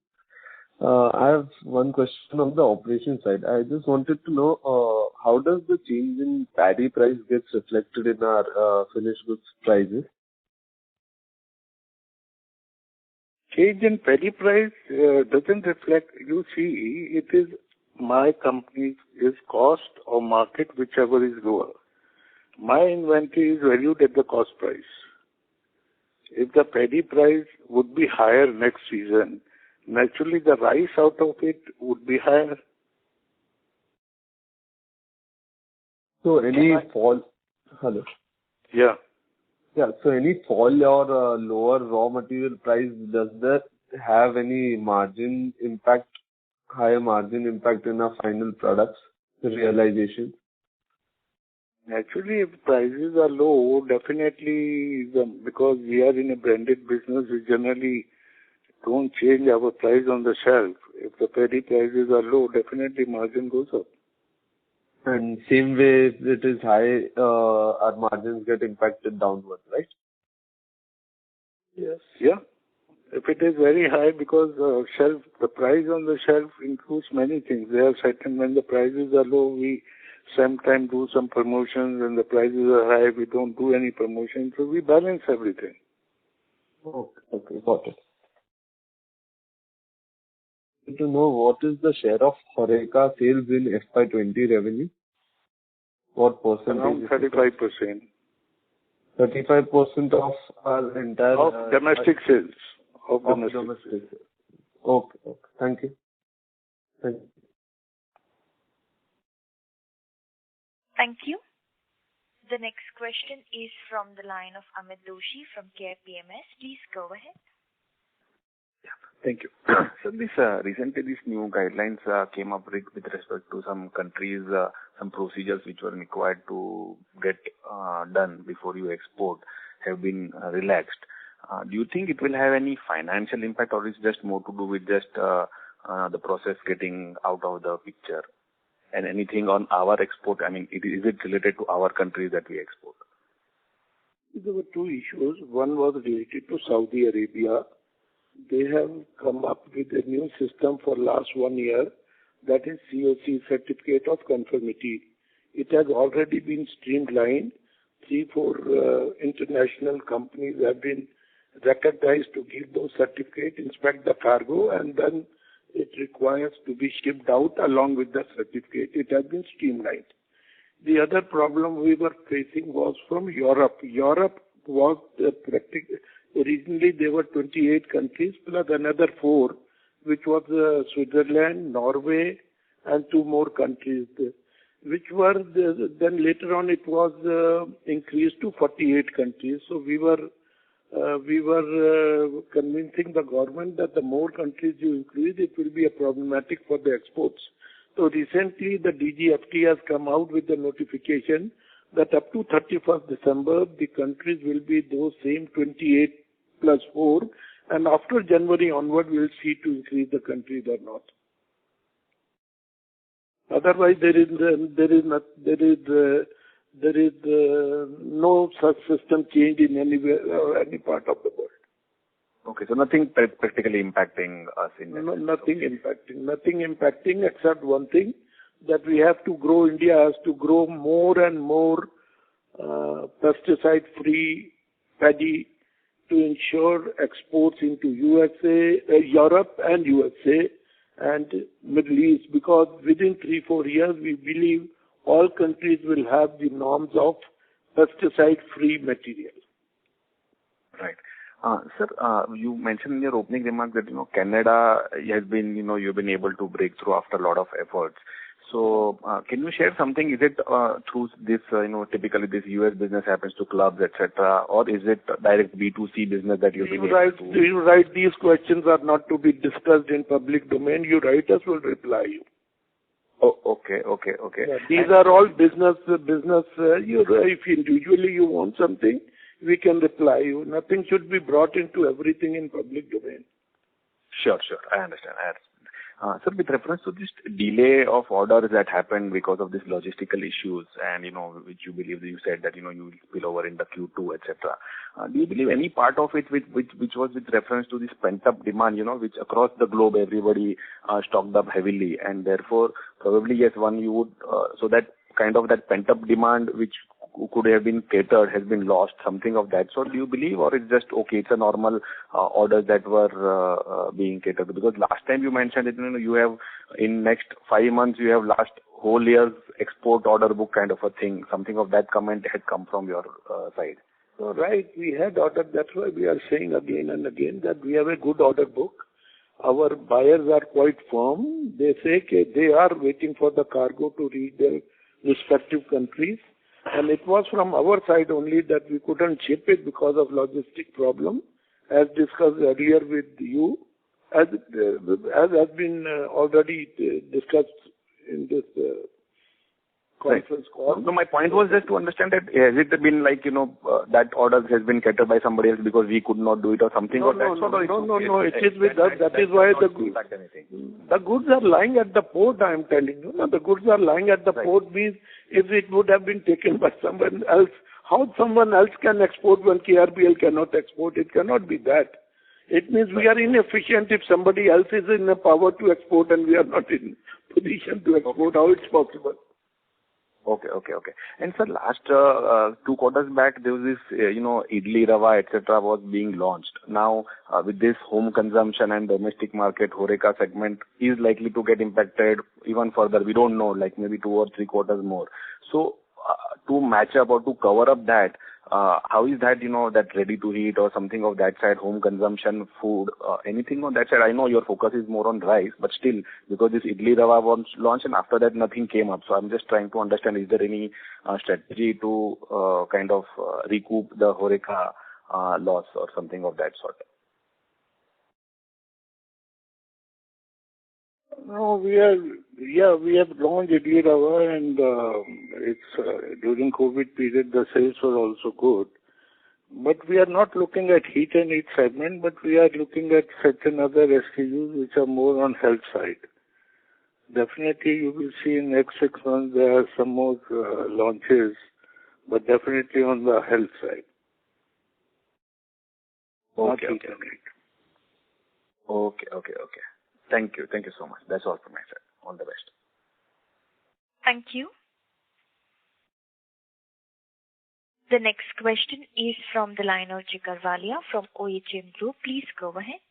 I have one question on the operation side. I just wanted to know how does the change in paddy price gets reflected in our finished goods prices? Change in paddy price doesn't reflect. You see, it is my company's cost or market, whichever is lower. My inventory is valued at the cost price. If the paddy price would be higher next season, naturally the rice out of it would be higher. So any fall? Hello. Yeah. Yeah. So any fall or lower raw material price, does that have any margin impact, higher margin impact in our final products, the realization? Naturally, if prices are low, definitely, because we are in a branded business, we generally don't change our price on the shelf. If the paddy prices are low, definitely margin goes up. And same way, if it is high, our margins get impacted downward, right? Yes. Yeah. If it is very high, because the price on the shelf includes many things. There are certain, when the prices are low, we sometimes do some promotions. When the prices are high, we don't do any promotion. So we balance everything. Okay, got it. To know what is the share of Horeca sales in FY20 revenue? What percentage? Around 35%. 35% of our entire... Of domestic sales. Of domestic sales. Okay. Thank you. Thank you. The next question is from the line of Amit Doshi from Care PMS. Please go ahead. Thank you. So recently these new guidelines came up with respect to some countries, some procedures which were required to get done before you export have been relaxed. Do you think it will have any financial impact, or is just more to do with just the process getting out of the picture? And anything on our export, I mean, is it related to our countries that we export? There were two issues. One was related to Saudi Arabia. They have come up with a new system for last 1 year, that is COC, Certificate of Conformity. It has already been streamlined. 3-4 international companies have been recognized to give those certificates, inspect the cargo, and then it requires to be shipped out along with the certificate. It has been streamlined. The other problem we were facing was from Europe. Europe was originally there were 28 countries plus another 4, which was Switzerland, Norway, and 2 more countries, which were then later on it was increased to 48 countries. So we were convincing the government that the more countries you increase, it will be a problematic for the exports. So recently the DGFT has come out with the notification that up to 31st December, the countries will be those same 28 plus 4, and after January onward, we will see to increase the countries or not. Otherwise, there is no such system change in anywhere or any part of the world. Okay, so nothing practically impacting us in that sense. Nothing impacting except one thing, that we have to grow. India has to grow more and more pesticide-free paddy to ensure exports into USA, Europe and USA and Middle East, because within 3-4 years we believe all countries will have the norms of pesticide-free material. Right. Sir, you mentioned in your opening remarks that, Canada has been, you've been able to break through after a lot of efforts. So, can you share something? Is it through this, typically this US business happens to clubs, etc., or is it direct B2C business that you've been able to? You write, these questions are not to be discussed in public domain. You write us, will reply you. Oh, okay. Yeah, these are all business. If individually you want something, we can reply you. Nothing should be brought into everything in public domain. Sure. I understand. Sir, with reference to this delay of orders that happened because of these logistical issues and, which you believe, you said that, you will spill over in the Q2, etc. Do you believe any part of it which was with reference to this pent-up demand, which across the globe everybody stocked up heavily, and therefore probably, yes, you would, so that kind of that pent-up demand which could have been catered has been lost, something of that sort, do you believe, or it's just okay, it's a normal orders that were being catered? Because last time you mentioned it, you have in next 5 months you have last whole year's export order book kind of a thing, something of that comment had come from your side. So, right, we had ordered, that's why we are saying again and again that we have a good order book. Our buyers are quite firm. They say they are waiting for the cargo to reach their respective countries. And it was from our side only that we couldn't ship it because of logistic problem, as discussed earlier with you, as has been already discussed in this conference call. No, my point was just to understand that has it been like, that order has been catered by somebody else because we could not do it or something of that sort? No, it is with us. That is why the goods are lying at the port, I am telling you. The goods are lying at the port means if it would have been taken by someone else, how someone else can export when KRBL cannot export? It cannot be that. It means we are inefficient if somebody else is in the power to export and we are not in position to export. How it's possible? Okay. And sir, last 2 quarters back, there was this, idli rava, etc. was being launched. Now, with this home consumption and domestic market, HoReCa segment is likely to get impacted even further. We don't know, like maybe 2 or 3 quarters more. So, to match up or to cover up that, how is that, that ready to eat or something of that side, home consumption, food, anything on that side? I know your focus is more on rice, but still, because this idli rava was launched and after that nothing came up. So I'm just trying to understand, is there any strategy to kind of recoup the HoReCa loss or something of that sort? No, we have launched idli rava and it's during COVID period the sales were also good. But we are not looking at heat and eat segment, but we are looking at certain other SKUs which are more on health side. Definitely you will see in next 6 months there are some more launches, but definitely on the health side. Okay. Thank you so much. That's all from my side. All the best. Thank you. The next question is from the line of Jigar Walia from OHM Group. Please go ahead.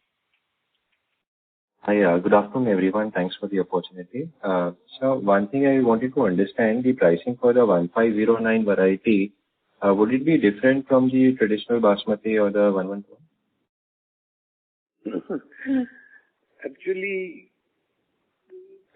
Hi, good afternoon everyone. Thanks for the opportunity. So one thing I wanted to understand, the pricing for the 1509 variety, would it be different from the traditional basmati or the 112? Actually,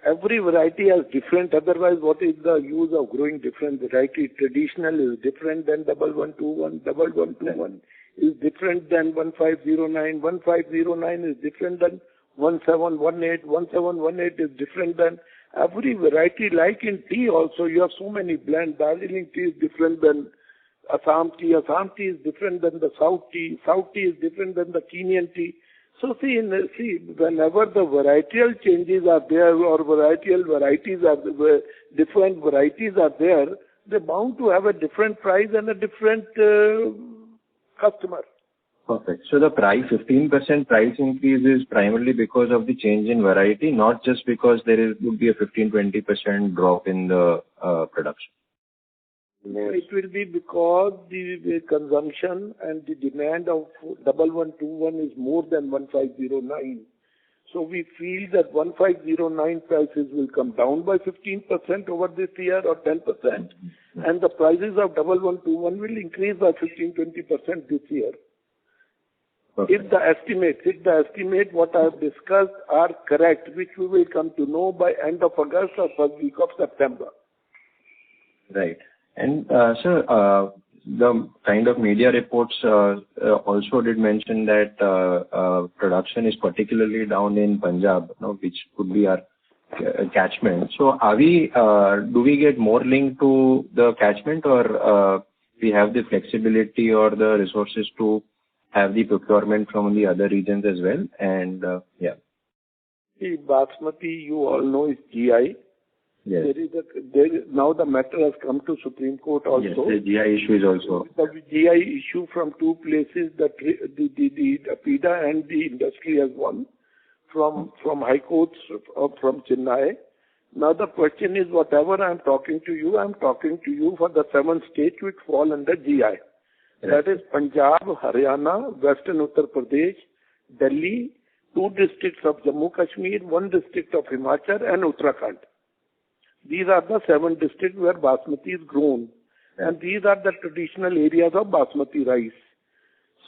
every variety has different. Otherwise, what is the use of growing different variety? Traditional is different than 1121. 1121 is different than 1509. 1509 is different than 1718. 1718 is different than every variety. Like in tea also, you have so many blends. Darjeeling tea is different than Assam tea. Assam tea is different than the South tea. South tea is different than the Kenyan tea. So see, whenever the varietal changes are there or different varieties are there, they're bound to have a different price and a different customer. Perfect. So the price, 15% price increase is primarily because of the change in variety, not just because would be a 15-20% drop in the production. It will be because the consumption and the demand of 1121 is more than 1509. So we feel that 1509 prices will come down by 15% over this year or 10%, and the prices of 1121 will increase by 15-20% this year. Okay. If the estimate what I have discussed are correct, which we will come to know by end of August or first week of September. Right. And sir, the kind of media reports also did mention that production is particularly down in Punjab, which could be our catchment. So are we, do we get more linked to the catchment, or we have the flexibility or the resources to have the procurement from the other regions as well? And yeah. The Basmati, you all know, is GI. Yes. Now the matter has come to Supreme Court also. Yes, the GI issue is also. The GI issue from two places, that the PIDA and the industry has won from High Courts from Chennai. Now the question is, whatever I am talking to you for the 7 states which fall under GI. Right. That is Punjab, Haryana, Western Uttar Pradesh, Delhi, 2 districts of Jammu Kashmir, 1 district of Himachal, and Uttarakhand. These are the 7 districts where Basmati is grown. And these are the traditional areas of Basmati rice.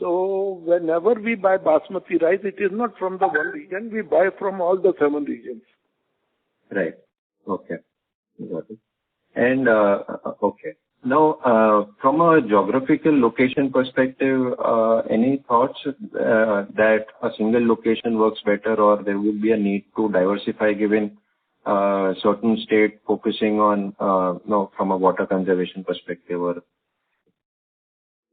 So whenever we buy Basmati rice, it is not from the one region, we buy from all the 7 regions. Right. Okay. Got it. And, okay. Now, from a geographical location perspective, any thoughts that a single location works better, or there would be a need to diversify given certain state focusing on, from a water conservation perspective? Or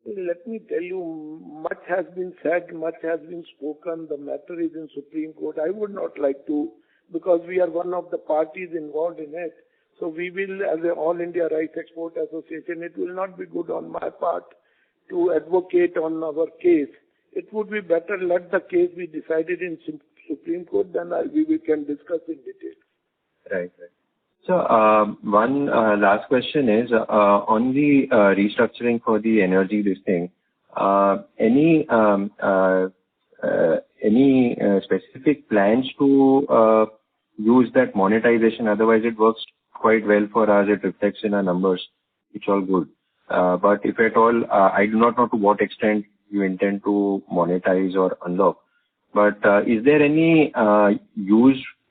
let me tell you, much has been said, much has been spoken. The matter is in Supreme Court. I would not like to, because we are one of the parties involved in it. So we will, as an All India Rice Export Association, it will not be good on my part to advocate on our case. It would be better let the case be decided in Supreme Court, then we can discuss in detail. Right. So, one last question is on the restructuring for the energy listing. Any specific plans to use that monetization? Otherwise, it works quite well for us. It reflects in our numbers. It's all good. But if at all, I do not know to what extent you intend to monetize or unlock. But is there any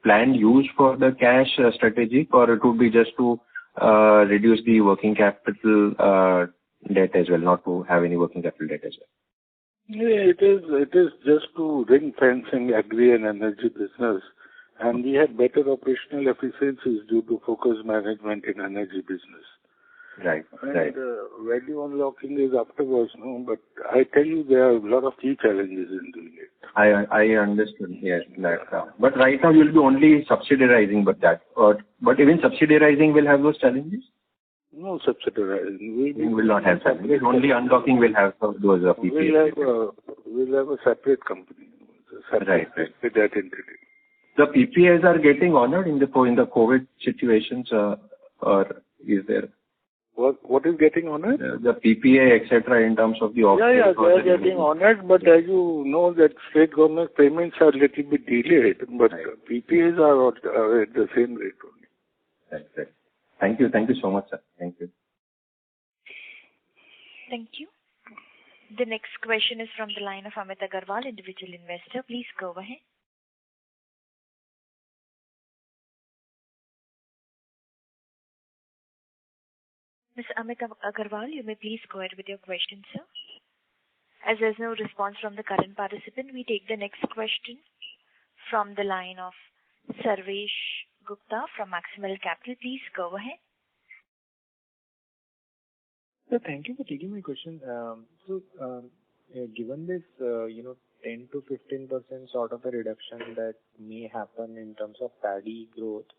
planned use for the cash strategic, or it would be just to reduce the working capital debt as well, not to have any working capital debt as well? Yeah, it is just to ring fencing agri and energy business, and we had better operational efficiencies due to focused management in energy business. Right. And right. Value unlocking is afterwards, no. But I tell you, there are a lot of key challenges in doing it. I understood. Yes, that. But right now you'll be only subsidiarizing, but even subsidiarizing will have those challenges. No subsidiarizing. We will not have challenges. Only unlocking will have those PPAs. We'll have a separate company. Right. With that entity. The PPAs are getting honored in the COVID situations, or is there? What is getting honored? The PPA, etc., in terms of the offer. Yeah, they are getting honored, but as you know, that state government payments are a little bit delayed, but PPAs are at the same rate only. Right. Thank you so much, sir. Thank you. Thank you. The next question is from the line of Amit Agarwal, individual investor. Please go ahead. Mr. Amit Agarwal, you may please go ahead with your question, sir. As there's no response from the current participant, we take the next question from the line of Sarvesh Gupta from Maximal Capital. Please go ahead. So thank you for taking my question. Given this, 10 to 15% sort of a reduction that may happen in terms of paddy growth,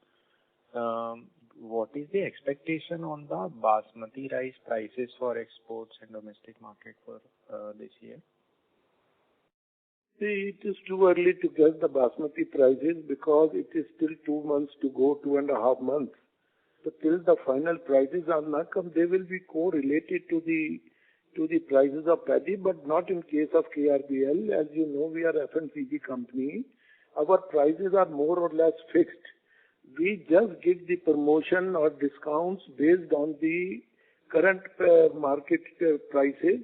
what is the expectation on the Basmati rice prices for exports and domestic market for this year? See, it is too early to guess the Basmati prices because it is still 2 months to go, 2.5 months. So till the final prices are not come, they will be correlated to the prices of paddy, but not in case of KRBL. As you know, we are FMCG company. Our prices are more or less fixed. We just give the promotion or discounts based on the current market prices.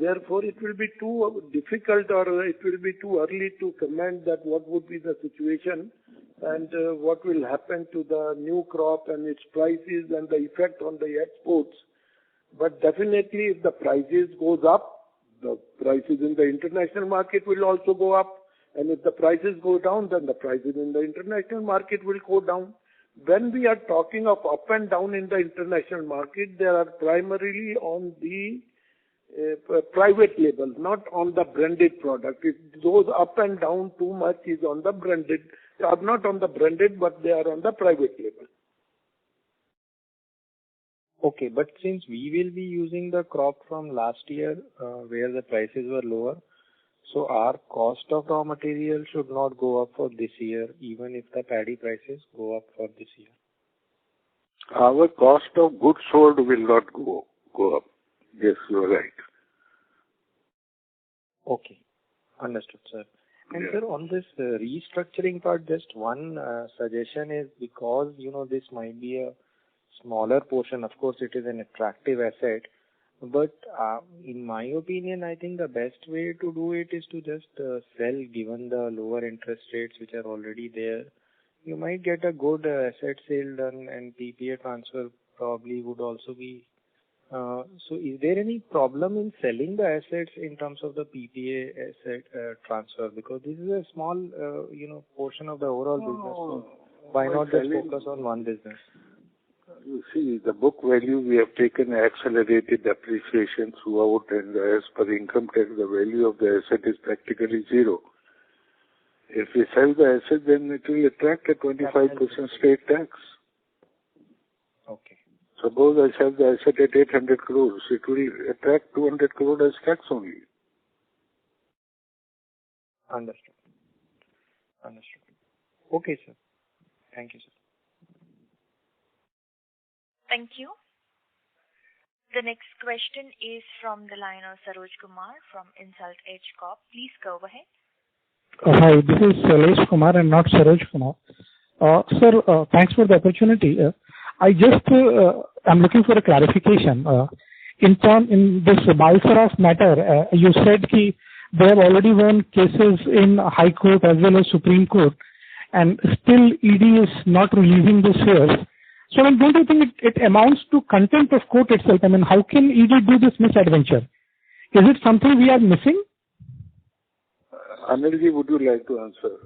Therefore, it will be too difficult or it will be too early to comment that what would be the situation and what will happen to the new crop and its prices and the effect on the exports. But definitely, if the prices goes up, the prices in the international market will also go up. And if the prices go down, then the prices in the international market will go down. When we are talking of up and down in the international market, they are primarily on the private label, not on the branded product. It goes up and down too much is on the branded, are not on the branded, but they are on the private label. Okay, but since we will be using the crop from last year where the prices were lower, so our cost of raw material should not go up for this year, even if the paddy prices go up for this year. Our cost of goods sold will not go up. Yes, you are right. Okay, understood, sir. And sir, on this restructuring part, just one suggestion is, because this might be a smaller portion. Of course, it is an attractive asset. But in my opinion, I think the best way to do it is to just sell, given the lower interest rates which are already there. You might get a good asset sale done, and PPA transfer probably would also be. So is there any problem in selling the assets in terms of the PPA asset transfer? Because this is a small portion of the overall business. So why not just focus on one business? You see, the book value, we have taken accelerated depreciation throughout, and as per the income tax, the value of the asset is practically zero. If we sell the asset, then it will attract a 25% state tax. Okay. Suppose I sell the asset at 800 crores, it will attract 200 crores as tax only. Understood. Okay, sir. Thank you, sir. Thank you. The next question is from the line of Saroj Kumar from Insult Edge Corp. Please go ahead. Hi, this is Salesh Kumar and not Saroj Kumar. Sir, thanks for the opportunity. I'm looking for a clarification. In this Balsaraf matter, you said they have already won cases in High Court as well as Supreme Court, and still ED is not releasing the shares. So don't you think it amounts to contempt of court itself? I mean, how can ED do this misadventure? Is it something we are missing? Anilji, would you like to answer?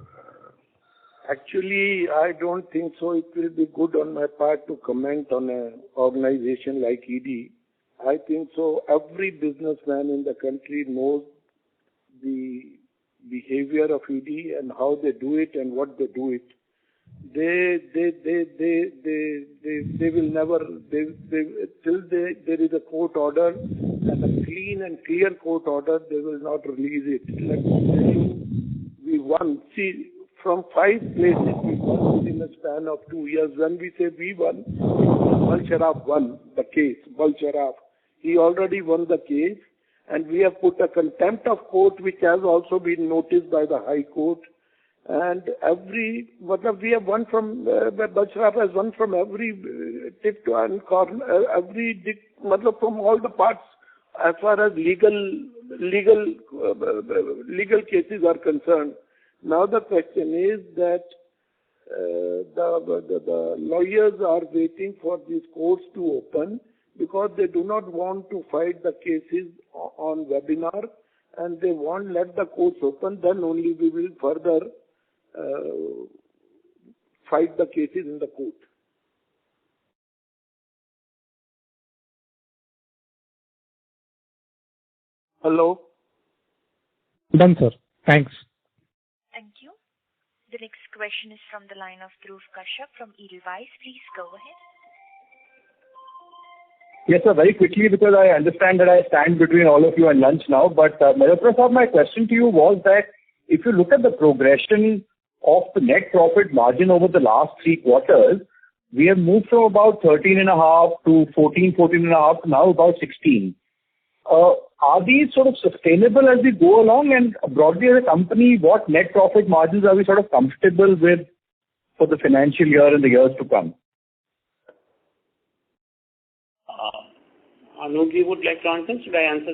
Actually, I don't think so. It will be good on my part to comment on an organization like ED. I think so. Every businessman in the country knows the behavior of ED and how they do it and what they do it. They will never, till there is a court order and a clean and clear court order, they will not release it. Let me tell you, we won. See, from 5 places we won within a span of 2 years. When we say we won, Balsaraf won the case. Balsaraf, he already won the case, and we have put a contempt of court which has also been noticed by the High Court. And we have won from, Balsaraf has won from every tip to and corner, from all the parts as far as legal cases are concerned. Now the question is that the lawyers are waiting for these courts to open because they do not want to fight the cases on webinar, and they won't let the courts open. Then only we will further fight the cases in the court. Hello? Done, sir. Thanks. Thank you. The next question is from the line of Dhruv Kashyap from Edelweiss. Please go ahead. Yes, sir, very quickly, because I understand that I stand between all of you and lunch now. But Malhotra, my question to you was that if you look at the progression of the net profit margin over the last 3 quarters, we have moved from about 13.5 to 14.5 to now about 16. Are these sort of sustainable as we go along? And broadly as a company, what net profit margins are we sort of comfortable with for the financial year and the years to come? Anurji would like to answer. Should I answer?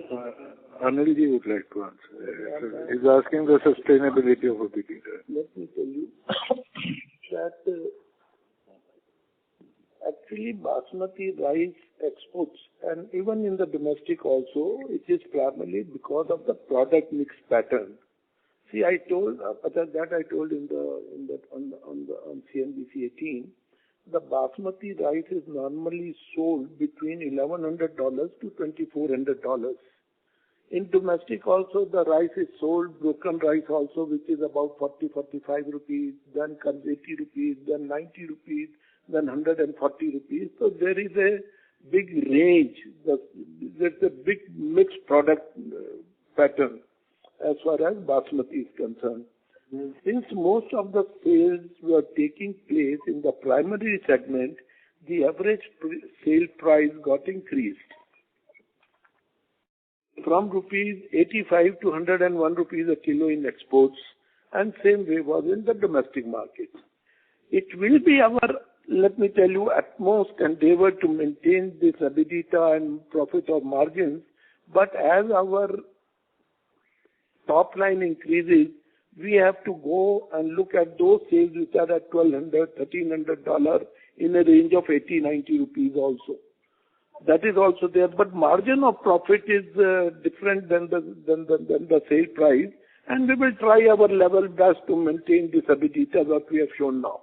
Anilji would like to answer. He's asking the sustainability of EBITDA. Let me tell you that actually basmati rice exports and even in the domestic also, it is primarily because of the product mix pattern. See, I told on CNBC 18, the basmati rice is normally sold between $1,100 to $2,400. In domestic also, the rice is sold, broken rice also, which is about 40-45 rupees, then comes 80 rupees, then 90 rupees, then 140 rupees. So there is a big range. There's a big mixed product pattern as far as basmati is concerned. Since most of the sales were taking place in the primary segment, the average sale price got increased from rupees 85 to 101 rupees a kilo in exports, and same way was in the domestic market. It will be our, let me tell you, utmost endeavor to maintain this EBITDA and profit or margins, but as our top line increases, we have to go and look at those sales which are at $1,200, $1,300 in a range of 80, 90 rupees also. That is also there, but margin of profit is different than the sale price, and we will try our level best to maintain this EBITDA that we have shown now.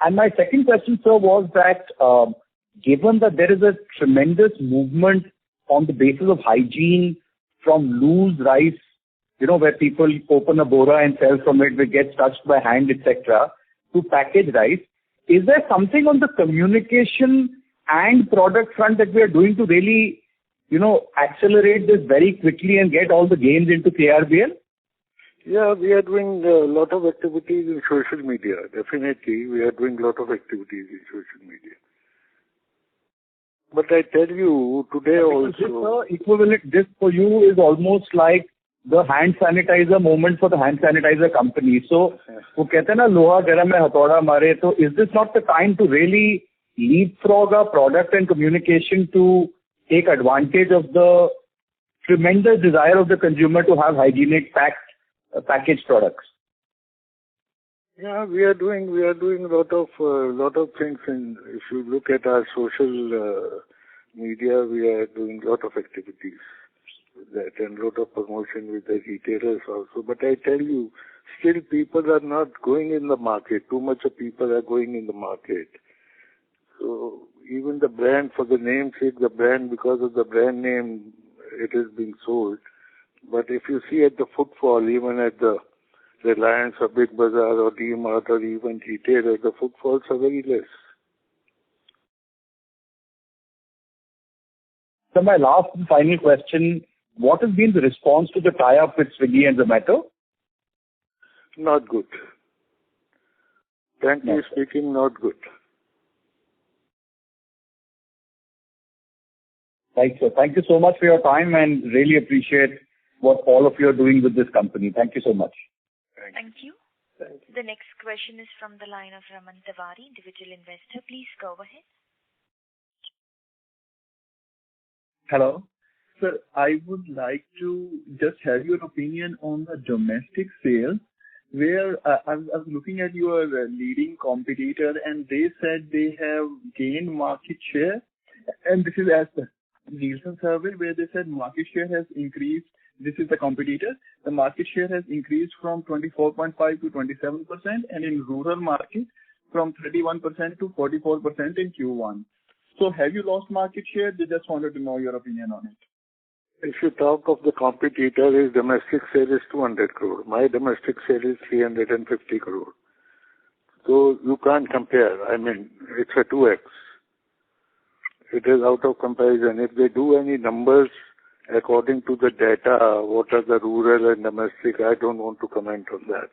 And my second question, sir, was that given that there is a tremendous movement on the basis of hygiene from loose rice, where people open a bora and sell from it, which gets touched by hand, etc., to packaged rice, is there something on the communication and product front that we are doing to really, accelerate this very quickly and get all the gains into KRBL? Yeah, we are doing a lot of activities in social media. Definitely, we are doing a lot of activities in social media. But I tell you, today also... This for you is almost like the hand sanitizer moment for the hand sanitizer company. So, wo kehte hain na, loha garam mein hatauda mare, so is this not the time to really leapfrog our product and communication to take advantage of the tremendous desire of the consumer to have hygienic packaged products? Yeah, we are doing a lot of things, and if you look at our social media, we are doing a lot of activities with that and a lot of promotion with the retailers also. But I tell you, still people are not going in the market. Too much of people are going in the market. So even the brand, for the namesake, the brand, because of the brand name, it is being sold. But if you see at the footfall, even at the Reliance or Big Bazaar or D-Mart or even retailers, the footfalls are very less. So my last and final question, what has been the response to the tie-up with Swiggy and Zomato? Not good. Frankly speaking, not good. Right, sir. Thank you so much for your time and really appreciate what all of you are doing with this company. Thank you so much. Thank you. The next question is from the line of Raman Tiwari, individual investor. Please go ahead. Hello. Sir, I would like to just have your opinion on the domestic sales, where I was looking at your leading competitor and they said they have gained market share. And this is as the Nielsen survey where they said market share has increased. This is the competitor. The market share has increased from 24.5 to 27%, and in rural market from 31% to 44% in Q1. So have you lost market share? They just wanted to know your opinion on it. If you talk of the competitor, his domestic sale is 200 crore. My domestic sale is 350 crore. So you can't compare. I mean, it's a 2x. It is out of comparison. If they do any numbers according to the data, what are the rural and domestic, I don't want to comment on that.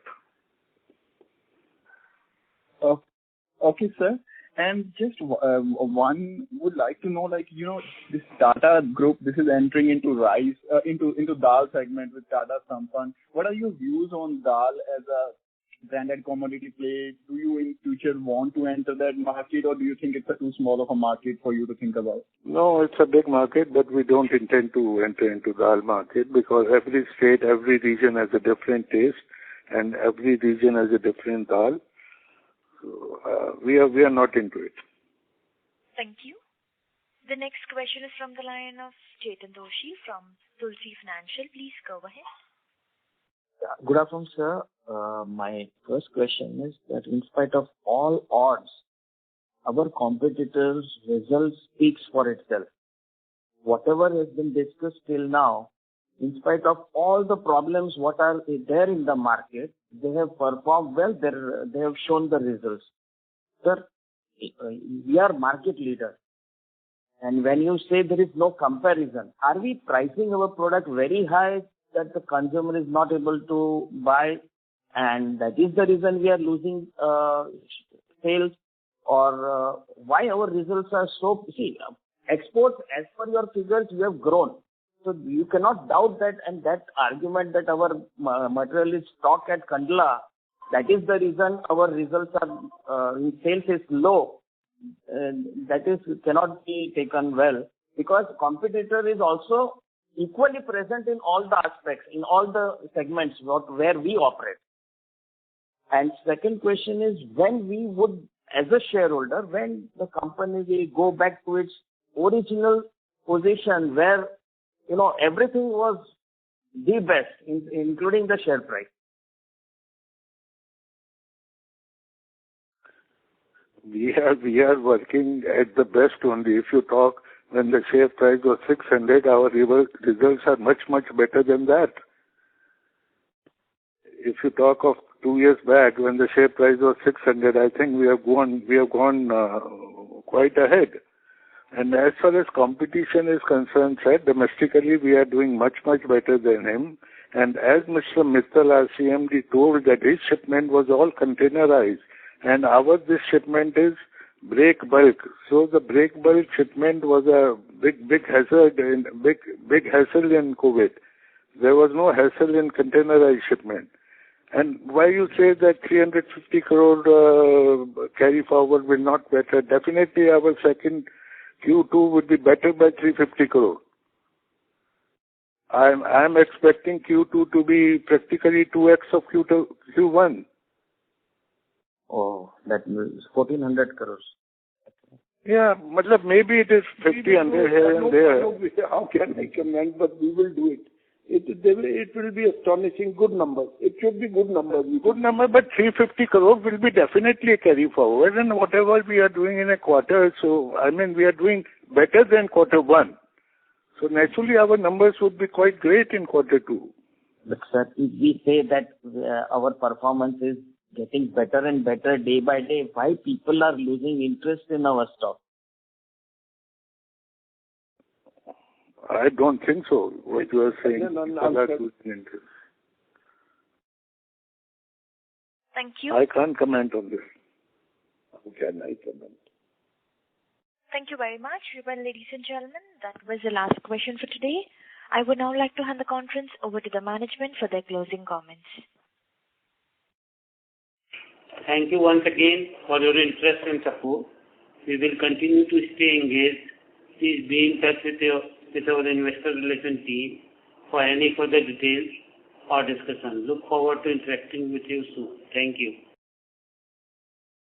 Okay, sir. And just one would like to know, this Tata Group, this is entering into rice, into dal segment with Tata Sampann. What are your views on dal as a branded commodity play? Do you in future want to enter that market, or do you think it's a too small of a market for you to think about? No, it's a big market, but we don't intend to enter into dal market because every state, every region has a different taste, and every region has a different dal. So, we are not into it. Thank you. The next question is from the line of Chetan Doshi from Tulsi Financial. Please go ahead. Good afternoon, sir. My first question is that in spite of all odds, our competitors' result speaks for itself. Whatever has been discussed till now, in spite of all the problems what are there in the market, they have performed well. They have shown the results. Sir, we are market leader. And when you say there is no comparison, are we pricing our product very high that the consumer is not able to buy? And that is the reason we are losing sales? Or why our results are so... See, exports, as per your figures, we have grown. So you cannot doubt that, and that argument that our material is stock at Kandla, that is the reason our results are in sales is low. That is cannot be taken well, because competitor is also equally present in all the aspects, in all the segments where we operate. And second question is, when we would, as a shareholder, when the company will go back to its original position where everything was the best, including the share price. We are working at the best only. If you talk when the share price was 600, our results are much, much better than that. If you talk of 2 years back when the share price was 600, I think we have gone quite ahead. And as far as competition is concerned, sir, domestically we are doing much, much better than him. And as Mr. Mittal, our CMD, told that his shipment was all containerized, and this shipment is break bulk. So the break bulk shipment was a big hassle in COVID. There was no hassle in containerized shipment. And why you say that 350 crore carry forward will not better? Definitely our second Q2 would be better by 350 crore. I'm expecting Q2 to be practically 2x of Q1. Oh, that means 1400 crores. Yeah, maybe it is 50 under here and there. How can I comment? But we will do it. It will be astonishing good numbers. It should be good numbers. Good number, but 350 crore will be definitely a carry forward, and whatever we are doing in a quarter, so we are doing better than quarter one. So naturally our numbers would be quite great in quarter two. But sir, if we say that our performance is getting better and better day by day, why people are losing interest in our stock? I don't think so. What you are saying, people are losing interest. Thank you. I can't comment on this. How can I comment? Thank you very much. Well, ladies and gentlemen, that was the last question for today. I would now like to hand the conference over to the management for their closing comments. Thank you once again for your interest and support. We will continue to stay engaged. Please be in touch with our investor relation team for any further details or discussion. Look forward to interacting with you soon. Thank you.